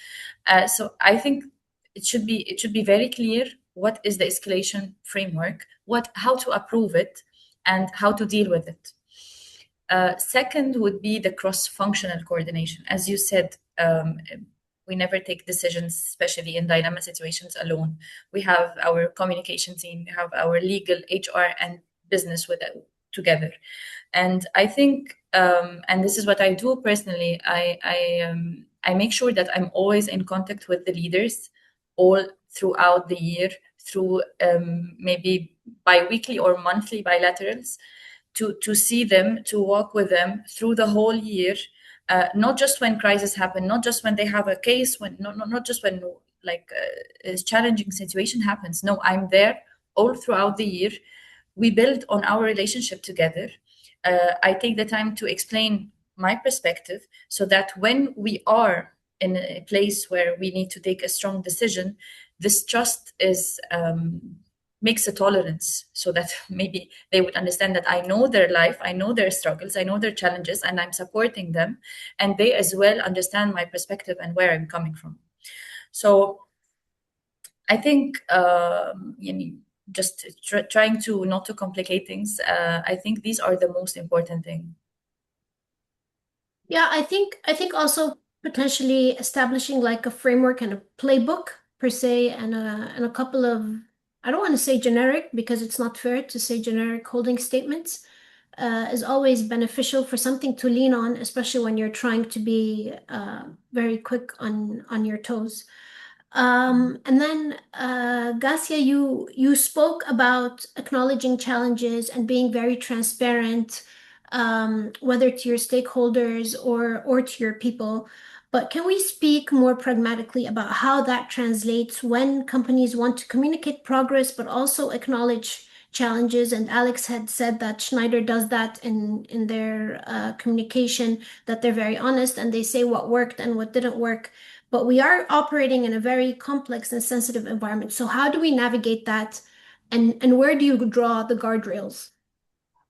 So I think it should be very clear what is the escalation framework, how to approve it, and how to deal with it. Second would be the cross-functional coordination. As you said, we never take decisions, especially in dilemma situations, alone. We have our communication team, we have our legal, HR, and business together. And I think, and this is what I do personally, I make sure that I'm always in contact with the leaders all throughout the year, through maybe bi-weekly or monthly bilaterals, to see them, to walk with them through the whole year, not just when crises happen, not just when they have a case, not just when a challenging situation happens. No, I'm there all throughout the year. We build on our relationship together. I take the time to explain my perspective so that when we are in a place where we need to take a strong decision, this trust makes a tolerance, so that maybe they would understand that I know their life, I know their struggles, I know their challenges, and I'm supporting them, and they as well understand my perspective and where I'm coming from. So I think just trying to not to complicate things. I think these are the most important thing. Yeah, I think also potentially establishing like a framework and a playbook per se, and a couple of, I don't want to say generic because it's not fair to say generic holding statements, is always beneficial for something to lean on, especially when you're trying to be very quick on your toes. And then, Gasia, you spoke about acknowledging challenges and being very transparent, whether to your stakeholders or to your people. But can we speak more pragmatically about how that translates when companies want to communicate progress, but also acknowledge challenges? And Alex had said that Schneider does that in their communication, that they're very honest and they say what worked and what didn't work. But we are operating in a very complex and sensitive environment. So how do we navigate that? And where do you draw the guardrails?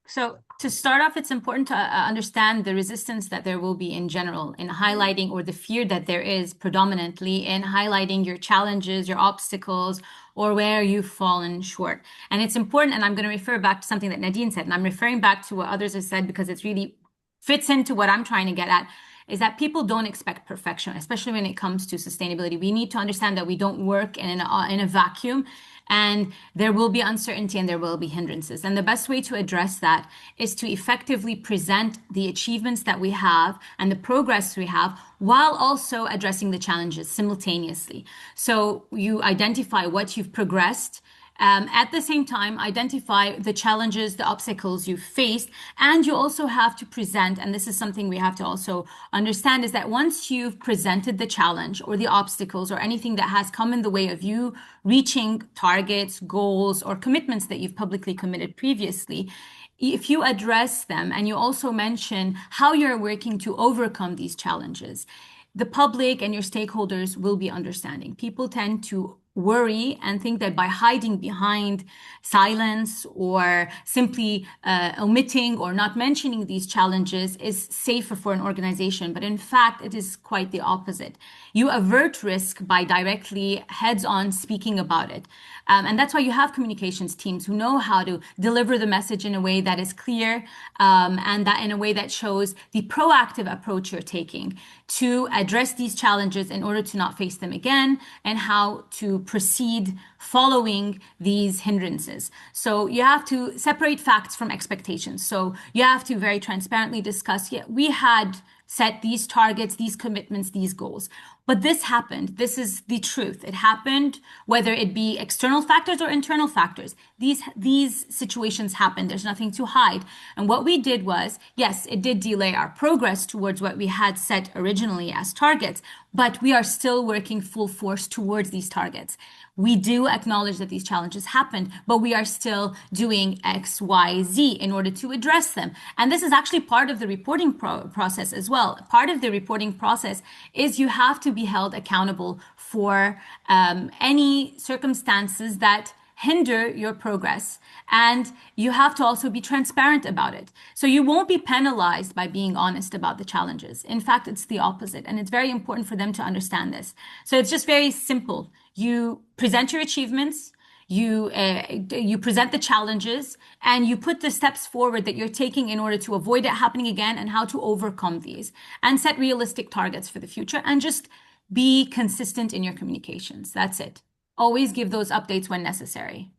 So to start off, it's important to understand the resistance that there will be in general in highlighting, or the fear that there is predominantly in highlighting your challenges, your obstacles, or where you've fallen short. And it's important, and I'm going to refer back to something that Nadine said, and I'm referring back to what others have said because it's really fits into what I'm trying to get at, is that people don't expect perfection, especially when it comes to sustainability. We need to understand that we don't work in a vacuum, and there will be uncertainty and there will be hindrances. And the best way to address that is to effectively present the achievements that we have and the progress we have, while also addressing the challenges simultaneously. So you identify what you've progressed. At the same time, identify the challenges, the obstacles you've faced, and you also have to present, and this is something we have to also understand, is that once you've presented the challenge or the obstacles or anything that has come in the way of you reaching targets, goals, or commitments that you've publicly committed previously, if you address them and you also mention how you're working to overcome these challenges, the public and your stakeholders will be understanding. People tend to worry and think that by hiding behind silence or simply omitting or not mentioning these challenges is safer for an organization. But in fact, it is quite the opposite. You avert risk by directly heads-on speaking about it. And that's why you have communications teams who know how to deliver the message in a way that is clear, and that in a way that shows the proactive approach you're taking to address these challenges in order to not face them again, and how to proceed following these hindrances. So you have to separate facts from expectations. So you have to very transparently discuss, yeah, we had set these targets, these commitments, these goals. But this happened. This is the truth. It happened, whether it be external factors or internal factors. These situations happened. There's nothing to hide. And what we did was, yes, it did delay our progress towards what we had set originally as targets, but we are still working full force towards these targets. We do acknowledge that these challenges happened, but we are still doing X, Y, Z in order to address them. And this is actually part of the reporting process as well. Part of the reporting process is you have to be held accountable for any circumstances that hinder your progress. And you have to also be transparent about it. So you won't be penalized by being honest about the challenges. In fact, it's the opposite. And it's very important for them to understand this. So it's just very simple. You present your achievements, you present the challenges, and you put the steps forward that you're taking in order to avoid it happening again and how to overcome these, and set realistic targets for the future, and just be consistent in your communications. That's it. Always give those updates when necessary.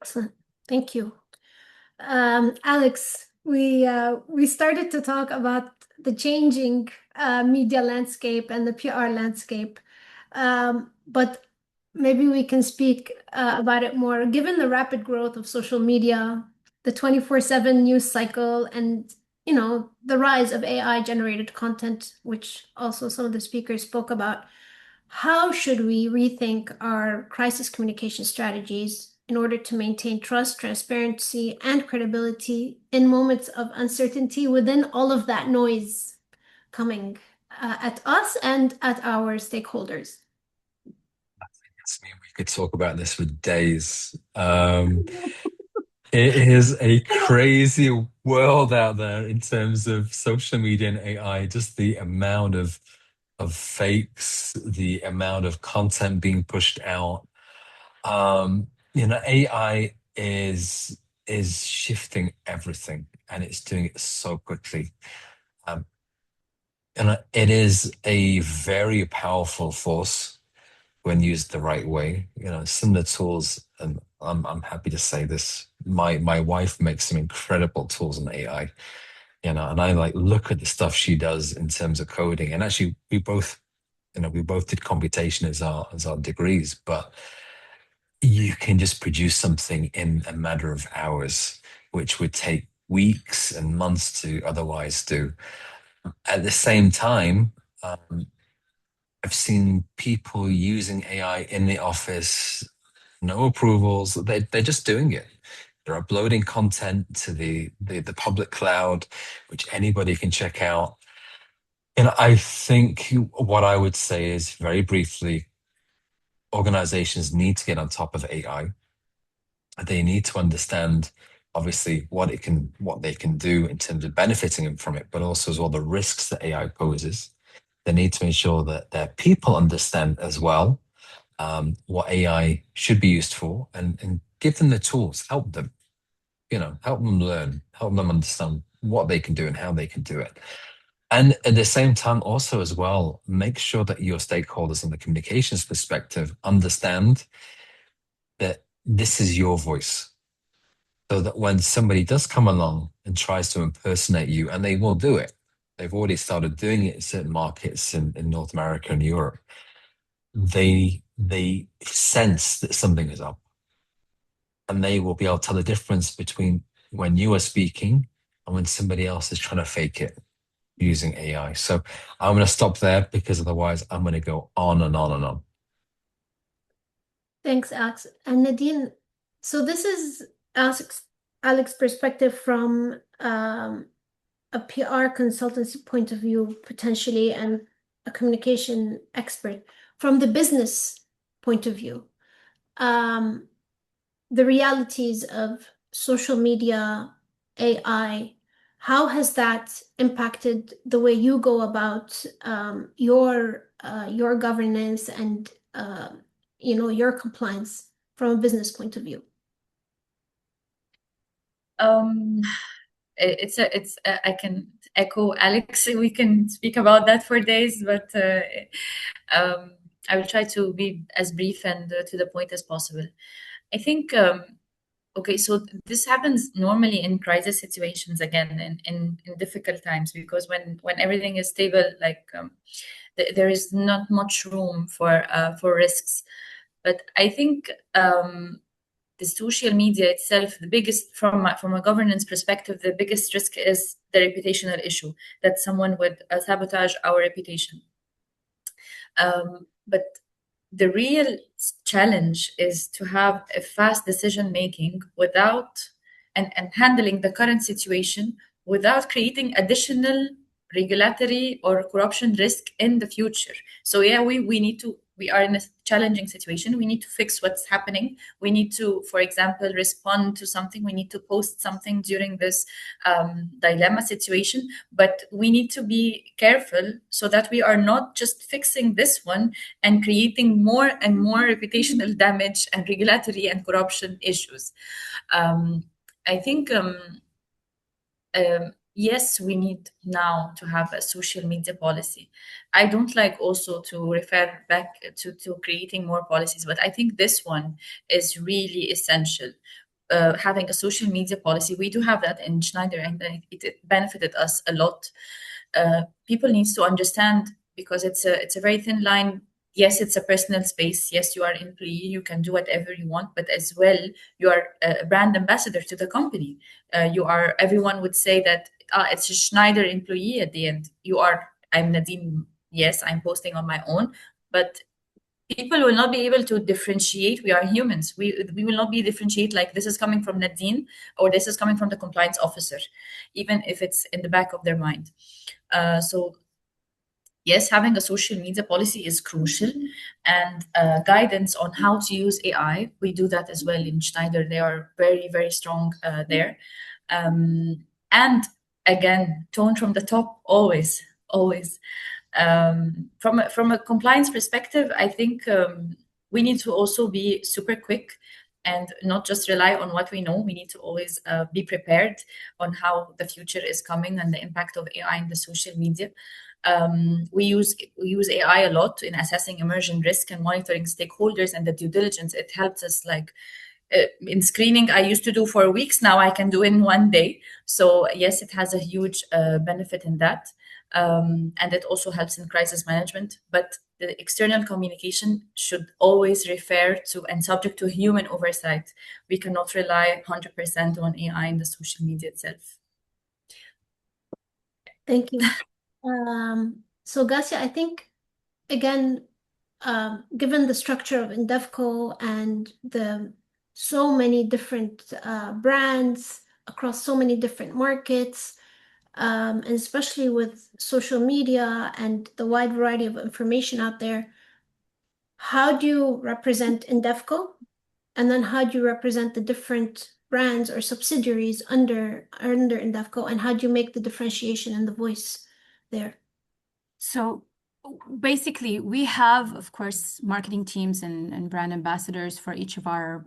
Excellent. Thank you. Alex, we started to talk about the changing media landscape and the PR landscape, but maybe we can speak about it more. Given the rapid growth of social media, the 24/7 news cycle, and the rise of AI-generated content, which also some of the speakers spoke about, how should we rethink our crisis communication strategies in order to maintain trust, transparency, and credibility in moments of uncertainty within all of that noise coming at us and at our stakeholders? I mean, we could talk about this for days. It is a crazy world out there in terms of social media and AI, just the amount of fakes, the amount of content being pushed out. AI is shifting everything, and it's doing it so quickly. And it is a very powerful force when used the right way. Similar tools, and I'm happy to say this. My wife makes some incredible tools in AI. And I look at the stuff she does in terms of coding. And actually, we both did computation as our degrees, but you can just produce something in a matter of hours, which would take weeks and months to otherwise do. At the same time, I've seen people using AI in the office, no approvals. They're just doing it. They're uploading content to the public cloud, which anybody can check out. And I think what I would say is, very briefly, organizations need to get on top of AI. They need to understand, obviously, what they can do in terms of benefiting from it, but also as well the risks that AI poses. They need to ensure that their people understand as well what AI should be used for, and give them the tools, help them, help them learn, help them understand what they can do and how they can do it. And at the same time, also as well, make sure that your stakeholders on the communications perspective understand that this is your voice. So that when somebody does come along and tries to impersonate you, and they will do it, they've already started doing it in certain markets in North America and Europe, they sense that something is up. And they will be able to tell the difference between when you are speaking and when somebody else is trying to fake it using AI. So I'm going to stop there, because otherwise I'm going to go on and on and on. Thanks, Alex. And Nadine, so this is Alex's perspective from a PR consultancy point of view, potentially, and a communication expert. From the business point of view, the realities of social media, AI, how has that impacted the way you go about your governance and your compliance from a business point of view? I can echo Alex. We can speak about that for days, but I will try to be as brief and to the point as possible. I think, okay, so this happens normally in crisis situations, again, in difficult times, because when everything is stable, there is not much room for risks. But I think the social media itself, the biggest, from a governance perspective, the biggest risk is the reputational issue, that someone would sabotage our reputation. But the real challenge is to have a fast decision making without and handling the current situation without creating additional regulatory or corruption risk in the future. So yeah, we are in a challenging situation. We need to fix what's happening. We need to, for example, respond to something. We need to post something during this dilemma situation. But we need to be careful so that we are not just fixing this one and creating more and more reputational damage and regulatory and corruption issues. I think yes, we need now to have a social media policy. I don't like also to refer back to creating more policies, but I think this one is really essential. Having a social media policy, we do have that in Schneider, and it benefited us a lot. People need to understand, because it's a very thin line. Yes, it's a personal space. Yes, you are an employee. You can do whatever you want, but as well, you are a brand ambassador to the company. Everyone would say that it's a Schneider employee at the end. I'm Nadine. Yes, I'm posting on my own, but people will not be able to differentiate. We are humans. We will not be differentiate like this is coming from Nadine or this is coming from the compliance officer, even if it's in the back of their mind. So yes, having a social media policy is crucial, and guidance on how to use AI. We do that as well in Schneider. They are very, very strong there. And again, tone from the top, always. From a compliance perspective, I think we need to also be super quick. and not just rely on what we know. We need to always be prepared on how the future is coming and the impact of AI in the social media. We use AI a lot in assessing emerging risk and monitoring stakeholders and the due diligence. It helps us, like in screening I used to do for weeks, now I can do in one day. So yes, it has a huge benefit in that. And it also helps in crisis management. But the external communication should always refer to and subject to human oversight. We cannot rely 100% on AI in the social media itself. Thank you. So Gassia, I think, again, given the structure of Indevco and the so many different brands across so many different markets, and especially with social media and the wide variety of information out there, how do you represent Indevco? And then how do you represent the different brands or subsidiaries under Indevco? And how do you make the differentiation and the voice there? So basically, we have, of course, marketing teams and brand ambassadors for each of our,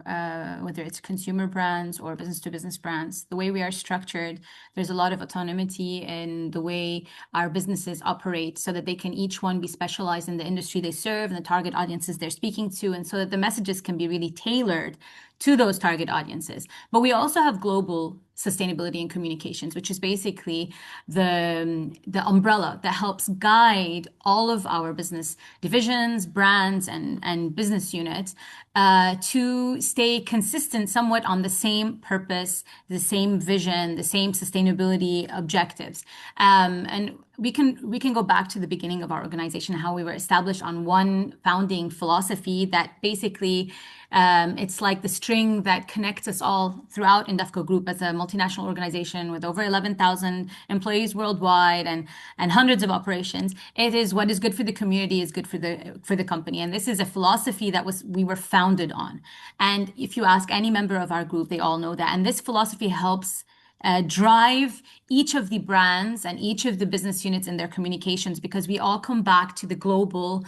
whether it's consumer brands or business-to-business brands. The way we are structured, there's a lot of autonomy in the way our businesses operate so that they can each one be specialized in the industry they serve and the target audiences they're speaking to, and so that the messages can be really tailored to those target audiences. But we also have global sustainability and communications, which is basically the umbrella that helps guide all of our business divisions, brands, and business units to stay consistent somewhat on the same purpose, the same vision, the same sustainability objectives. And we can go back to the beginning of our organization, how we were established on one founding philosophy that basically it's like the string that connects us all throughout Indevco Group as a multinational organization with over 11,000 employees worldwide and hundreds of operations. It is what is good for the community is good for the company, and this is a philosophy that we were founded on. And if you ask any member of our group, they all know that. And this philosophy helps drive each of the brands and each of the business units in their communications, because we all come back to the global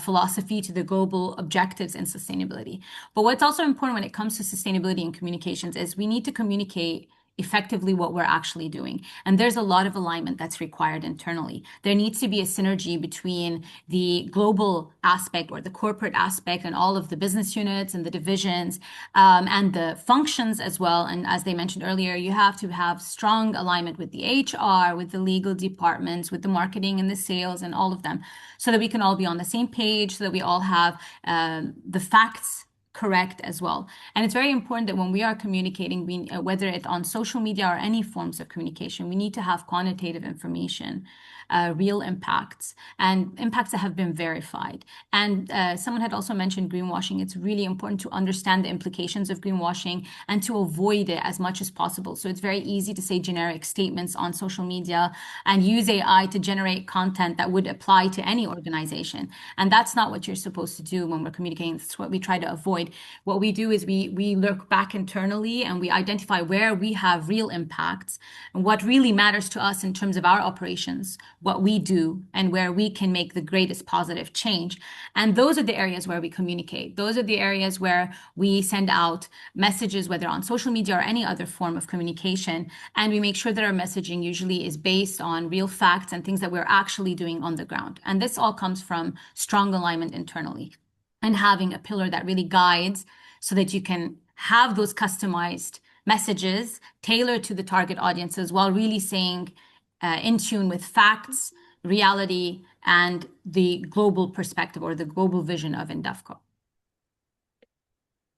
philosophy, to the global objectives in sustainability. But what's also important when it comes to sustainability and communications is we need to communicate effectively what we're actually doing. And there's a lot of alignment that's required internally. There needs to be a synergy between the global aspect or the corporate aspect and all of the business units and the divisions and the functions as well. And as they mentioned earlier, you have to have strong alignment with the HR, with the legal departments, with the marketing and the sales and all of them, so that we can all be on the same page, so that we all have the facts correct as well. And it's very important that when we are communicating, whether it's on social media or any forms of communication, we need to have quantitative information, real impacts, and impacts that have been verified. And someone had also mentioned greenwashing. It's really important to understand the implications of greenwashing and to avoid it as much as possible. So it's very easy to say generic statements on social media and use AI to generate content that would apply to any organization. And that's not what you're supposed to do when we're communicating. That's what we try to avoid. What we do is we look back internally and we identify where we have real impacts and what really matters to us in terms of our operations, what we do, and where we can make the greatest positive change. And those are the areas where we communicate. Those are the areas where we send out messages, whether on social media or any other form of communication. And we make sure that our messaging usually is based on real facts and things that we're actually doing on the ground. And this all comes from strong alignment internally and having a pillar that really guides so that you can have those customized messages tailored to the target audiences while really staying in tune with facts, reality, and the global perspective or the global vision of Indevco.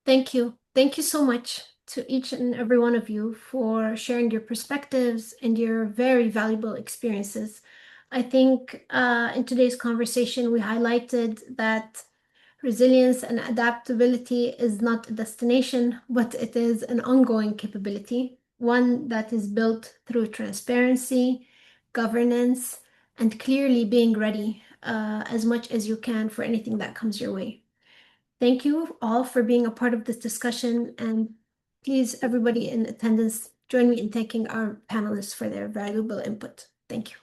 Thank you. Thank you so much to each and every one of you for sharing your perspectives and your very valuable experiences. I think in today's conversation, we highlighted that resilience and adaptability is not a destination, but it is an ongoing capability, one that is built through transparency, governance, and clearly being ready as much as you can for anything that comes your way. Thank you all for being a part of this discussion, and please, everybody in attendance, join me in thanking our panelists for their valuable input. Thank you.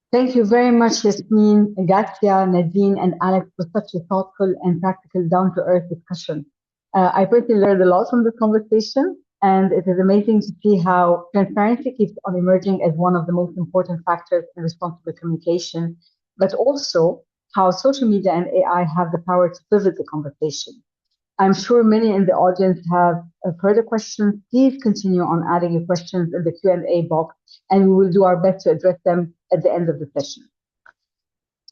Thank you very much, Yasmin, Gatia, Nadine, and Alex for such a thoughtful and practical, down-to-earth discussion. I personally learned a lot from this conversation, and it is amazing to see how transparency keeps on emerging as one of the most important factors in responsible communication, but also how social media and AI have the power to pivot the conversation. I'm sure many in the audience have further questions. Please continue on adding your questions in the Q&A box, and we will do our best to address them at the end of the session.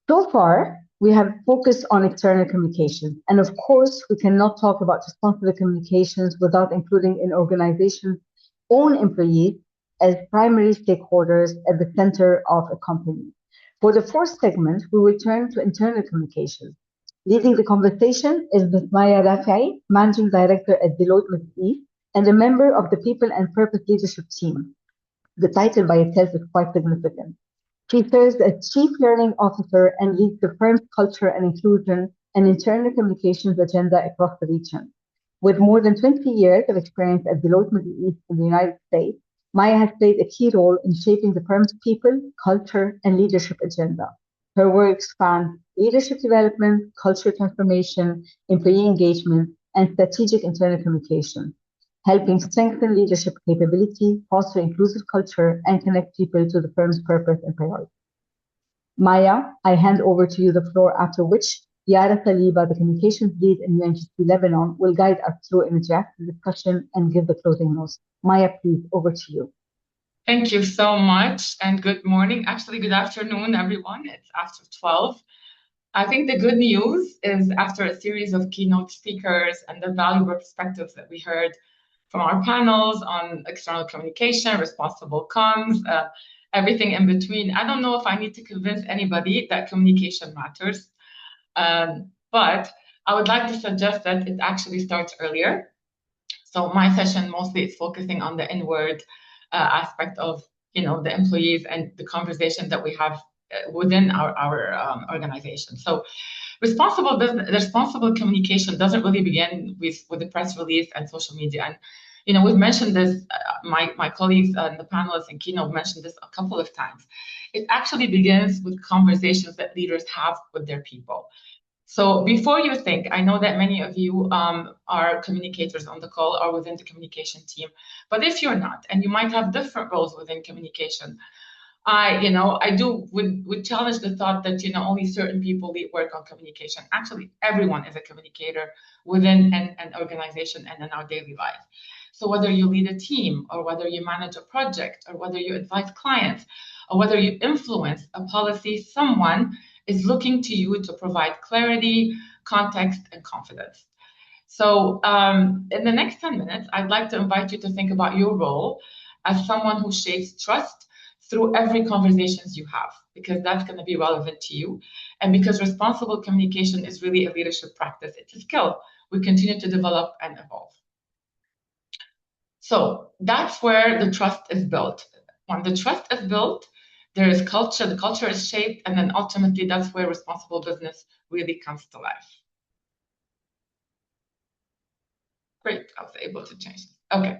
So far, we have focused on external communications. And of course, we cannot talk about responsible communications without including an organization's own employees as primary stakeholders at the center of a company. For the fourth segment, we will turn to internal communications. Leading the conversation is Ms. Maya Rafi, Managing Director at Deloitte ME and a member of the People and Purpose Leadership Team. The title by itself is quite significant. She serves as Chief Learning Officer and leads the firm's culture and inclusion and internal communications agenda across the region. With more than 20 years of experience at Deloitte Middle East in the United States, Maya has played a key role in shaping the firm's people, culture, and leadership agenda. Her work spans leadership development, culture transformation, employee engagement, and strategic internal communication, helping strengthen leadership capability, foster inclusive culture, and connect people to the firm's purpose and priorities. Maya, I hand over to you the floor, after which Yara Saliba, the communications lead in UNGC Lebanon, will guide us through an interactive discussion and give the closing notes. Maya, please, over to you. Thank you so much, and good morning. Actually, good afternoon, everyone. It's after 12. I think the good news is after a series of keynote speakers and the valuable perspectives that we heard from our panels on external communication, responsible comms, everything in between, I don't know if I need to convince anybody that communication matters, but I would like to suggest that it actually starts earlier. So my session mostly is focusing on the inward aspect of the employees and the conversation that we have within our organization. So responsible communication doesn't really begin with the press release and social media. And we've mentioned this, my colleagues and the panelists and keynote mentioned this a couple of times. It actually begins with conversations that leaders have with their people. So before you think, I know that many of you are communicators on the call or within the communication team, but if you're not, and you might have different roles within communication, I would challenge the thought that only certain people work on communication. Actually, everyone is a communicator within an organization and in our daily life. So whether you lead a team, or whether you manage a project, or whether you advise clients, or whether you influence a policy, someone is looking to you to provide clarity, context, and confidence. So in the next 10 minutes, I'd like to invite you to think about your role as someone who shapes trust through every conversations you have, because that's going to be relevant to you. And because responsible communication is really a leadership practice, it's a skill we continue to develop and evolve. So that's where the trust is built. When the trust is built, there is culture, the culture is shaped, and then ultimately that's where responsible business really comes to life. Great, I was able to change this. Okay.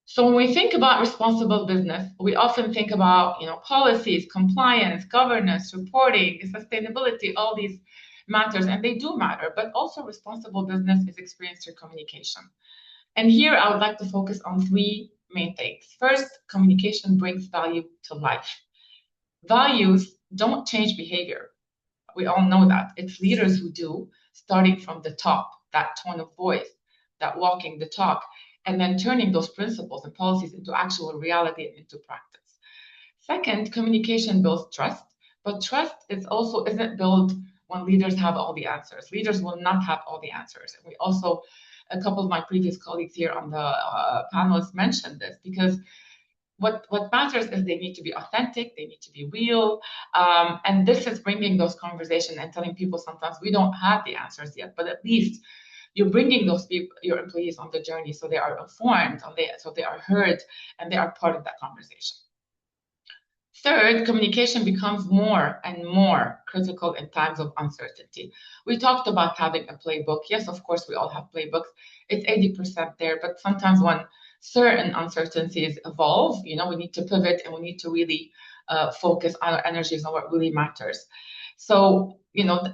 So when we think about responsible business, we often think about policies, compliance, governance, reporting, sustainability, all these matters, and they do matter, but also responsible business is experienced through communication. And here I would like to focus on three main things. First, communication brings value to life. Values don't change behavior. We all know that. It's leaders who do, starting from the top, that tone of voice, that walking the talk, and then turning those principles and policies into actual reality and into practice. Second, communication builds trust, but trust isn't built when leaders have all the answers. Leaders will not have all the answers. And we also, a couple of my previous colleagues here on the panelists mentioned this, because what matters is they need to be authentic, they need to be real, and this is bringing those conversations and telling people sometimes we don't have the answers yet, but at least you're bringing those people, your employees, on the journey so they are informed, so they are heard, and they are part of that conversation. Third, communication becomes more and more critical in times of uncertainty. We talked about having a playbook. Yes, of course, we all have playbooks. It's 80% there, but sometimes when certain uncertainties evolve, we need to pivot and we need to really focus our energies on what really matters. So,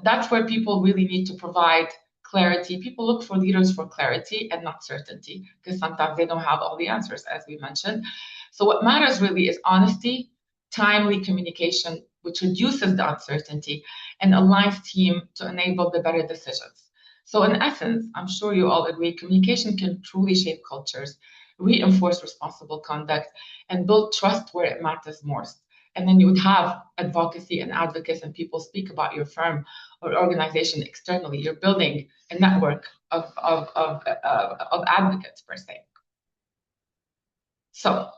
that's where people really need to provide clarity. People look for leaders for clarity and not certainty, because sometimes they don't have all the answers, as we mentioned. So what matters really is honesty, timely communication, which reduces the uncertainty and aligns team to enable the better decisions. So in essence, I'm sure you all agree, communication can truly shape cultures, reinforce responsible conduct, and build trust where it matters most. And then you would have advocacy and advocates, and people speak about your firm or organization externally. You're building a network of advocates per se. So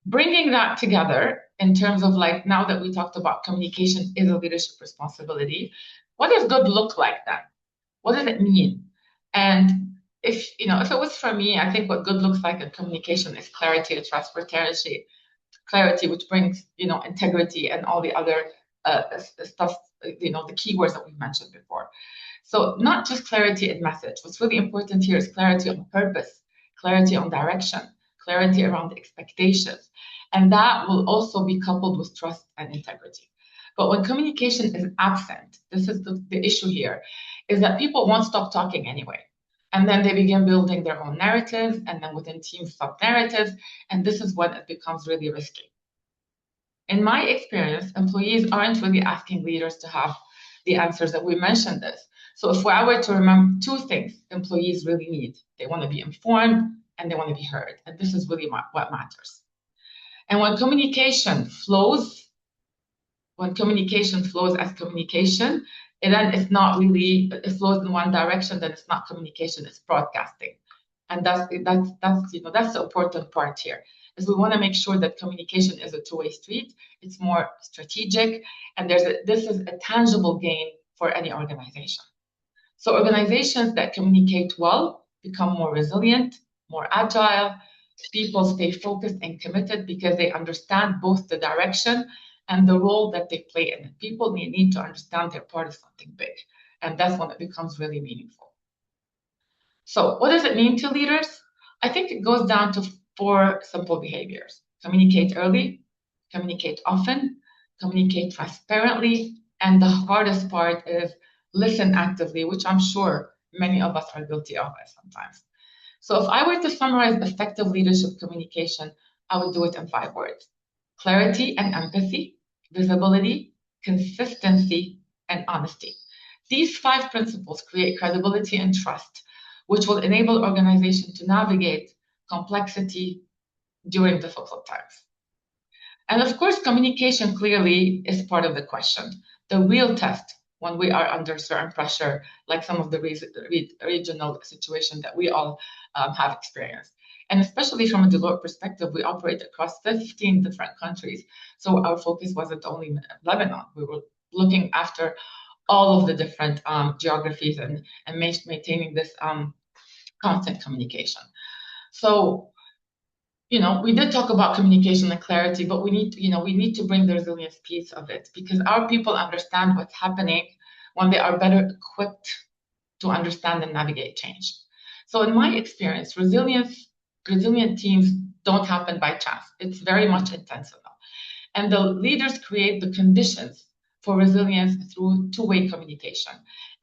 bringing that together in terms of like, now that we talked about communication is a leadership responsibility, what does good look like then? What does it mean? And if it was for me, I think what good looks like in communication is clarity, transparency, clarity, which brings, integrity and all the other stuff, the keywords that we've mentioned before. So not just clarity in message. What's really important here is clarity on purpose, clarity on direction, clarity around expectations. And that will also be coupled with trust and integrity. But when communication is absent, this is the issue here, is that people won't stop talking anyway. And then they begin building their own narratives, and then within teams, sub-narratives, and this is when it becomes really risky. In my experience, employees aren't really asking leaders to have the answers that we mentioned this. So if I were to remember two things employees really need, they want to be informed and they want to be heard. And this is really what matters. And when communication flows as communication, it flows in one direction, then it's not communication, it's broadcasting. And that's the important part here, is we want to make sure that communication is a two-way street. It's more strategic, and this is a tangible gain for any organization. So organizations that communicate well become more resilient, more agile. People stay focused and committed because they understand both the direction and the role that they play in it. People need to understand they're part of something big, and that's when it becomes really meaningful. So what does it mean to leaders? I think it goes down to 4 simple behaviors. Communicate early, communicate often, communicate transparently, and the hardest part is listen actively, which I'm sure many of us are guilty of at sometimes. So if I were to summarize effective leadership communication, I would do it in 5 words: clarity and empathy, visibility, consistency, and honesty. These 5 principles create credibility and trust, which will enable organizations to navigate complexity during difficult times. And of course, communication clearly is part of the question. The real test when we are under certain pressure, like some of the regional situation that we all have experienced. And especially from a Deloitte perspective, we operate across 15 different countries. So our focus wasn't only Lebanon. We were looking after all of the different geographies and maintaining this constant communication. So, we did talk about communication and clarity, but we need to bring the resilience piece of it, because our people understand what's happening when they are better equipped to understand and navigate change. So in my experience, resilient teams don't happen by chance. It's very much intentional. And the leaders create the conditions for resilience through two-way communication.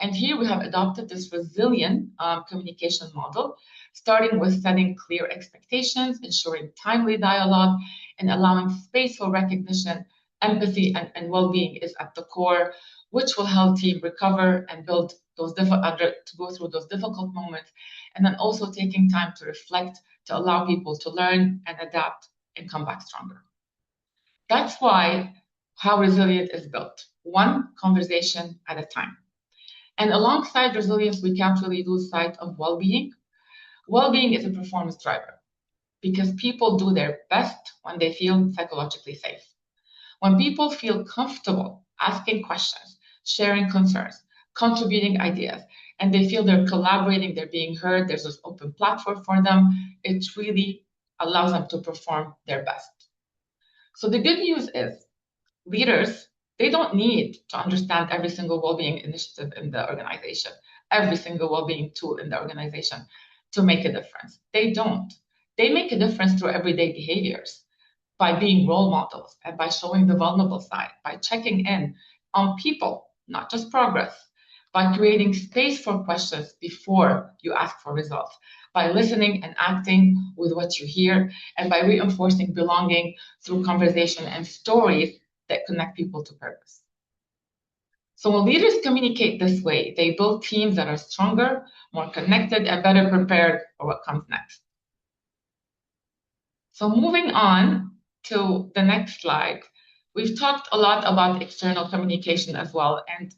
And here we have adopted this resilient communication model, starting with setting clear expectations, ensuring timely dialogue, and allowing space for recognition. Empathy and well-being is at the core, which will help team recover and build to go through those difficult moments, and then also taking time to reflect, to allow people to learn and adapt and come back stronger. That's how resilient is built, one conversation at a time. And alongside resilience, we can't really lose sight of well-being. Well-being is a performance driver because people do their best when they feel psychologically safe. When people feel comfortable asking questions, sharing concerns, contributing ideas, and they feel they're collaborating, they're being heard, there's this open platform for them, it really allows them to perform their best. So the good news is leaders, they don't need to understand every single well-being initiative in the organization, every single well-being tool in the organization to make a difference. They don't. They make a difference through everyday behaviors, by being role models and by showing the vulnerable side, by checking in on people, not just progress, by creating space for questions before you ask for results, by listening and acting with what you hear, and by reinforcing belonging through conversation and stories that connect people to purpose. So when leaders communicate this way, they build teams that are stronger, more connected, and better prepared for what comes next. So moving on to the next slide, we've talked a lot about external communication as well. And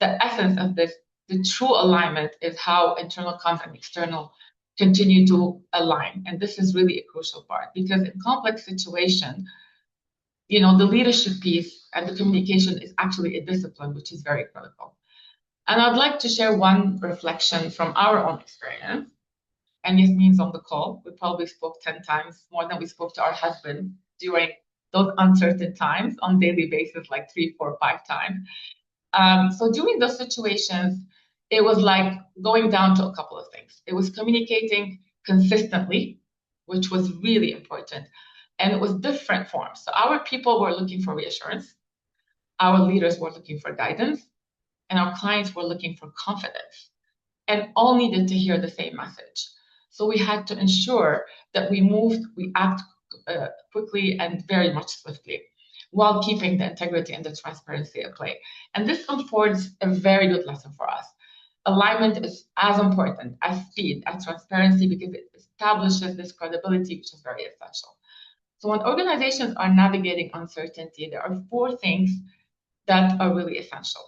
the essence of this, the true alignment, is how internal comms and external continue to align. And this is really a crucial part, because in complex situations, the leadership piece and the communication is actually a discipline, which is very critical. And I'd like to share one reflection from our own experience. And Yasmin's on the call. We probably spoke 10 times more than we spoke to our husband during those uncertain times on a daily basis, like 3, 4, 5 times. So during those situations, it was like going down to a couple of things. It was communicating consistently, which was really important. And it was different forms. So our people were looking for reassurance. Our leaders were looking for guidance. And our clients were looking for confidence. And all needed to hear the same message. So we had to ensure that we act quickly and very much swiftly, while keeping the integrity and the transparency at play. And this affords a very good lesson for us. Alignment is as important as speed, as transparency, because it establishes this credibility, which is very essential. So when organizations are navigating uncertainty, there are 4 things that are really essential.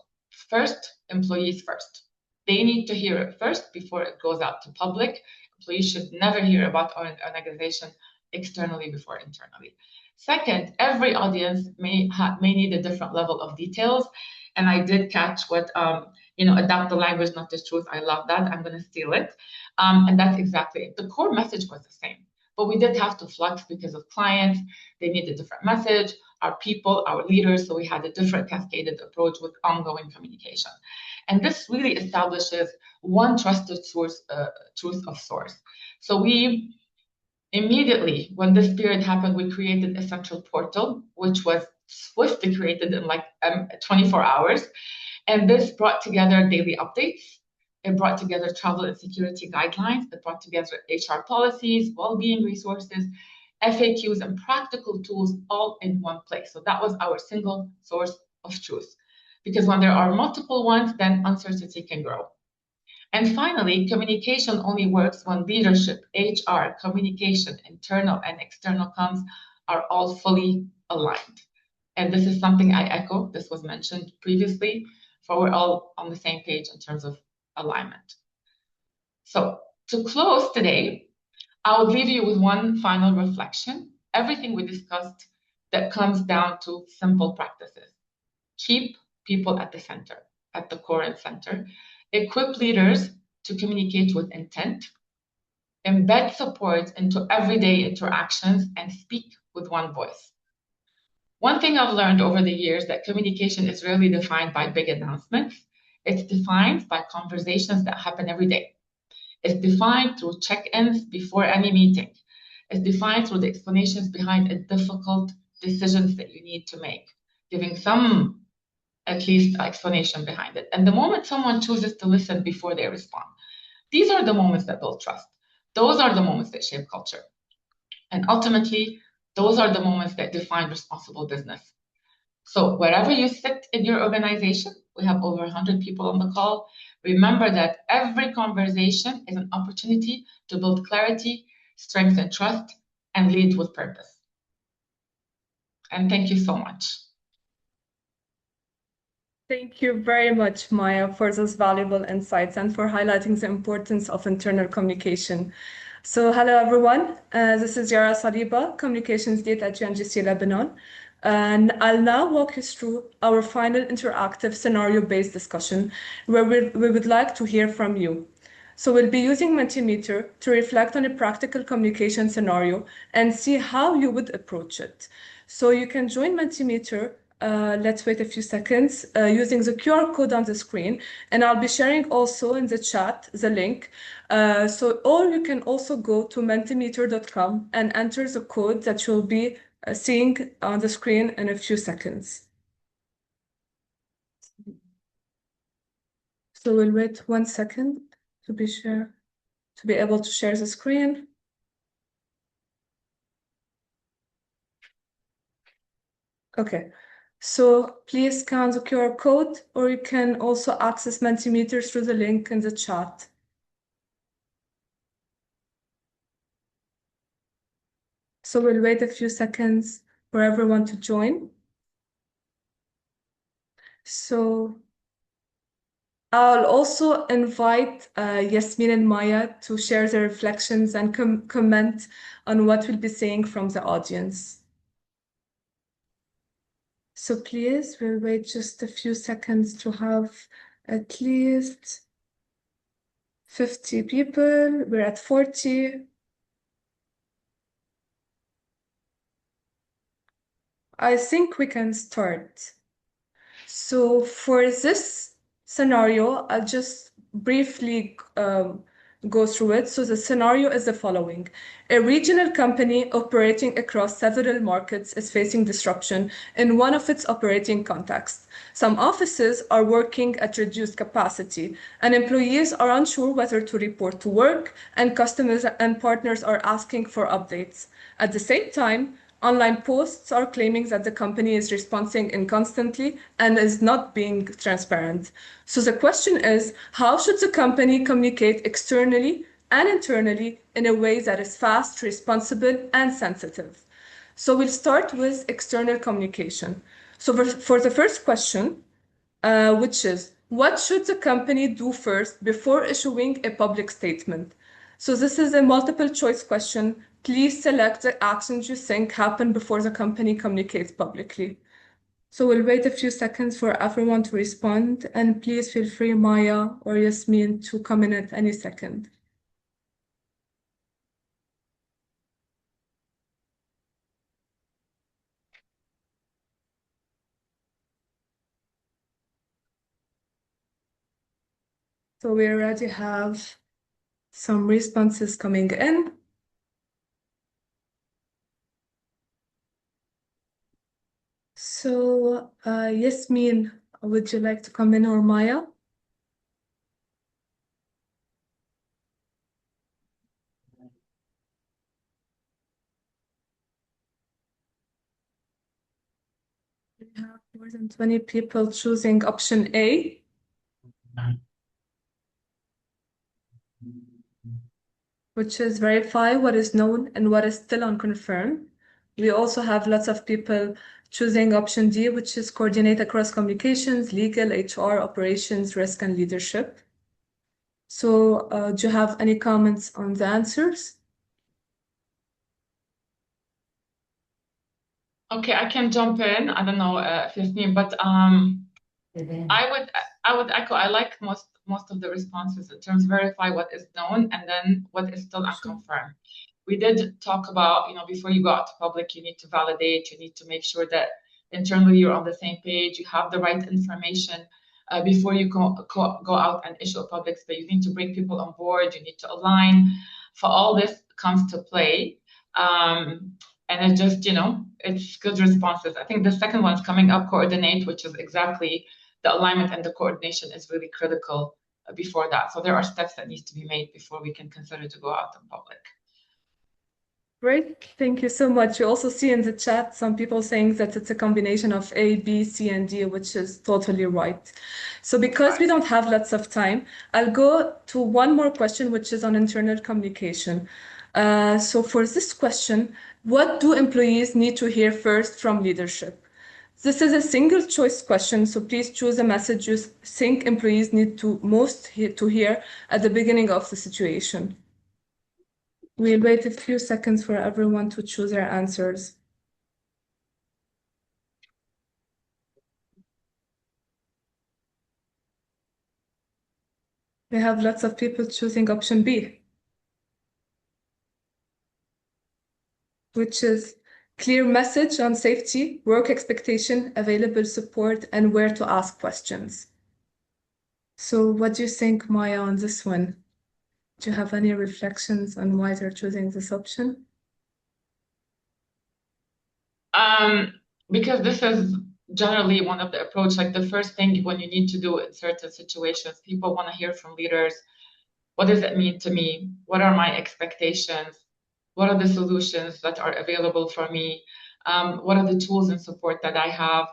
First, employees first. They need to hear it first before it goes out to public. Employees should never hear about an organization externally before internally. Second, every audience may need a different level of details. And I did catch what, adapt the language, not the truth. I love that. I'm going to steal it. And that's exactly it. The core message was the same, but we did have to flux because of clients. They need a different message, our people, our leaders. So we had a different cascaded approach with ongoing communication. And this really establishes one trusted source, truth of source. So we immediately, when this period happened, we created a central portal, which was swiftly created in like 24 hours. And this brought together daily updates. It brought together travel and security guidelines. It brought together HR policies, well-being resources, FAQs, and practical tools all in one place. So that was our single source of truth. Because when there are multiple ones, then uncertainty can grow. And finally, communication only works when leadership, HR, communication, internal and external comms are all fully aligned. And this is something I echo. This was mentioned previously, for we're all on the same page in terms of alignment. So to close today, I would leave you with one final reflection. Everything we discussed that comes down to simple practices. Keep people at the center, at the core and center. Equip leaders to communicate with intent. Embed support into everyday interactions and speak with one voice. One thing I've learned over the years that communication is rarely defined by big announcements. It's defined by conversations that happen every day. It's defined through check-ins before any meeting. It's defined through the explanations behind a difficult decisions that you need to make, giving some at least explanation behind it. And the moment someone chooses to listen before they respond, these are the moments that build trust. Those are the moments that shape culture. And ultimately, those are the moments that define responsible business. So wherever you sit in your organization, we have over 100 people on the call. Remember that every conversation is an opportunity to build clarity, strengthen trust, and lead with purpose. And thank you so much. Thank you very much, Maya, for those valuable insights and for highlighting the importance of internal communication. So hello, everyone. This is Yara Saliba, Communications Lead at UNGC Lebanon. And I'll now walk you through our final interactive scenario-based discussion where we would like to hear from you. So we'll be using Mentimeter to reflect on a practical communication scenario and see how you would approach it. So you can join Mentimeter. Let's wait a few seconds using the QR code on the screen, and I'll be sharing also in the chat the link. Or you can also go to mentimeter.com and enter the code that you'll be seeing on the screen in a few seconds. So we'll wait 1 second to be able to share the screen. Okay, so please scan the QR code, or you can also access Mentimeter through the link in the chat. So we'll wait a few seconds for everyone to join. So I'll also invite Yasmin and Maya to share their reflections and comment on what we'll be saying from the audience. So please, we'll wait just a few seconds to have at least 50 people. We're at 40. I think we can start. So for this scenario, I'll just briefly go through it. So the scenario is the following. A regional company operating across several markets is facing disruption in one of its operating contexts. Some offices are working at reduced capacity, and employees are unsure whether to report to work, and customers and partners are asking for updates. At the same time, online posts are claiming that the company is responding inconstantly and is not being transparent. So the question is, how should the company communicate externally and internally in a way that is fast, responsible, and sensitive? So we'll start with external communication. So for the first question, which is, what should the company do first before issuing a public statement? So this is a multiple choice question. Please select the actions you think happen before the company communicates publicly. So we'll wait a few seconds for everyone to respond, and please feel free, Maya or Yasmin, to come in at any second. So we already have some responses coming in. So Yasmin, would you like to come in, or Maya? We have more than 20 people choosing option A. Which is verify what is known and what is still unconfirmed. We also have lots of people choosing option D, which is coordinate across communications, legal, HR, operations, risk, and leadership. So do you have any comments on the answers? Okay, I can jump in. I don't know if it's me, but I would echo. I like most of the responses in terms of verify what is known and then what is still unconfirmed. We did talk about, before you go out to public, you need to validate, you need to make sure that internally you're on the same page, you have the right information before you go out and issue a public statement. You need to bring people on board, you need to align. For all this comes to play. And it just, it's good responses. I think the second one's coming up, coordinate, which is exactly the alignment and the coordination is really critical before that. So there are steps that need to be made before we can consider to go out in public. Great, thank you so much. You also see in the chat some people saying that it's a combination of A, B, C, and D, which is totally right. So because we don't have lots of time, I'll go to one more question, which is on internal communication. So for this question, what do employees need to hear first from leadership? This is a single choice question, so please choose a message you think employees need to most to hear at the beginning of the situation. We'll wait a few seconds for everyone to choose their answers. We have lots of people choosing option B, which is clear message on safety, work expectation, available support, and where to ask questions. So what do you think, Maya, on this one? Do you have any reflections on why they're choosing this option? Because this is generally one of the approach, like the first thing when you need to do in certain situations, people want to hear from leaders. What does it mean to me? What are my expectations? What are the solutions that are available for me? What are the tools and support that I have?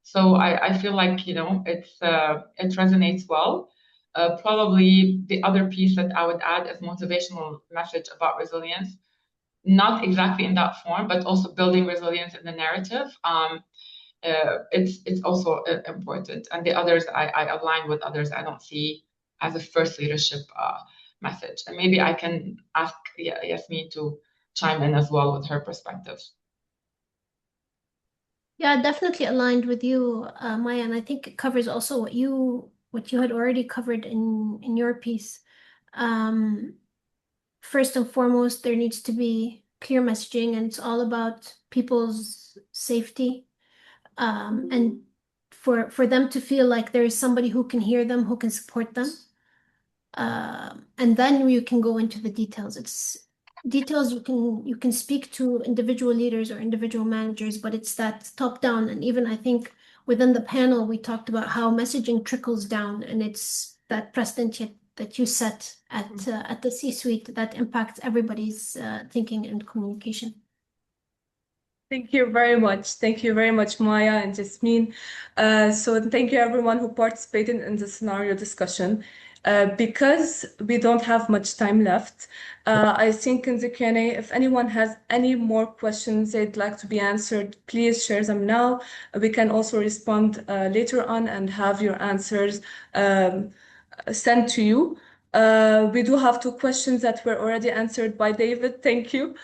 So I feel like, you know, it resonates well. Probably the other piece that I would add is motivational message about resilience, not exactly in that form, but also building resilience in the narrative. It's also important. And the others, I align with others. I don't see as a first leadership message. And maybe I can ask Yasmin to chime in as well with her perspectives. Yeah, definitely aligned with you, Maya, and I think it covers also what you had already covered in your piece. First and foremost, there needs to be clear messaging, and it's all about people's safety, and for them to feel like there is somebody who can hear them, who can support them. And then you can go into the details. It's details you can speak to individual leaders or individual managers, but it's that top down. And even I think within the panel, we talked about how messaging trickles down, and it's that precedent that you set at the C-suite that impacts everybody's thinking and communication. Thank you very much. Thank you very much, Maya and Jasmine. So thank you everyone who participated in the scenario discussion. Because we don't have much time left, I think in the Q&A, if anyone has any more questions they'd like to be answered, please share them now. We can also respond later on and have your answers sent to you. We do have 2 questions that were already answered by David. Thank you.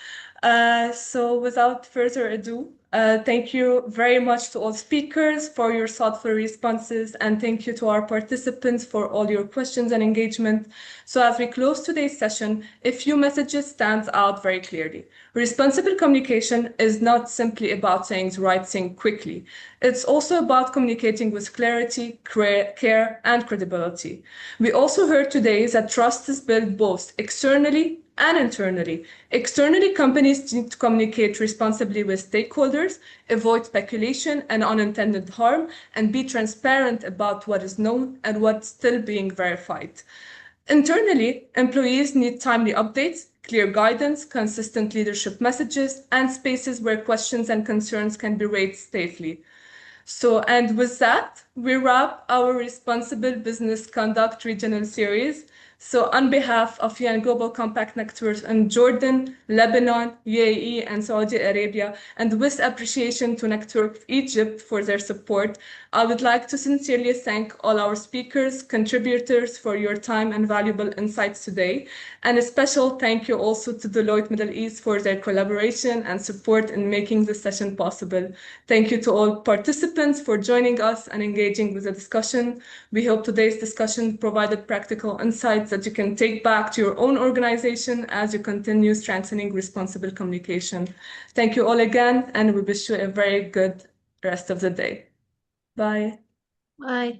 So without further ado, thank you very much to all speakers for your thoughtful responses, and thank you to our participants for all your questions and engagement. So as we close today's session, a few messages stands out very clearly. Responsible communication is not simply about saying the right thing quickly. It's also about communicating with clarity, care, and credibility. We also heard today that trust is built both externally and internally. Externally, companies need to communicate responsibly with stakeholders, avoid speculation and unintended harm, and be transparent about what is known and what's still being verified. Internally, employees need timely updates, clear guidance, consistent leadership messages, and spaces where questions and concerns can be raised safely. So, and with that, we wrap our Responsible Business Conduct Regional Series. So on behalf of UN Global Compact Network in Jordan, Lebanon, UAE, and Saudi Arabia, and with appreciation to Network Egypt for their support, I would like to sincerely thank all our speakers, contributors for your time and valuable insights today. And a special thank you also to Deloitte Middle East for their collaboration and support in making this session possible. Thank you to all participants for joining us and engaging with the discussion. We hope today's discussion provided practical insights that you can take back to your own organization as you continue strengthening responsible communication. Thank you all again, and we wish you a very good rest of the day. Bye. Bye.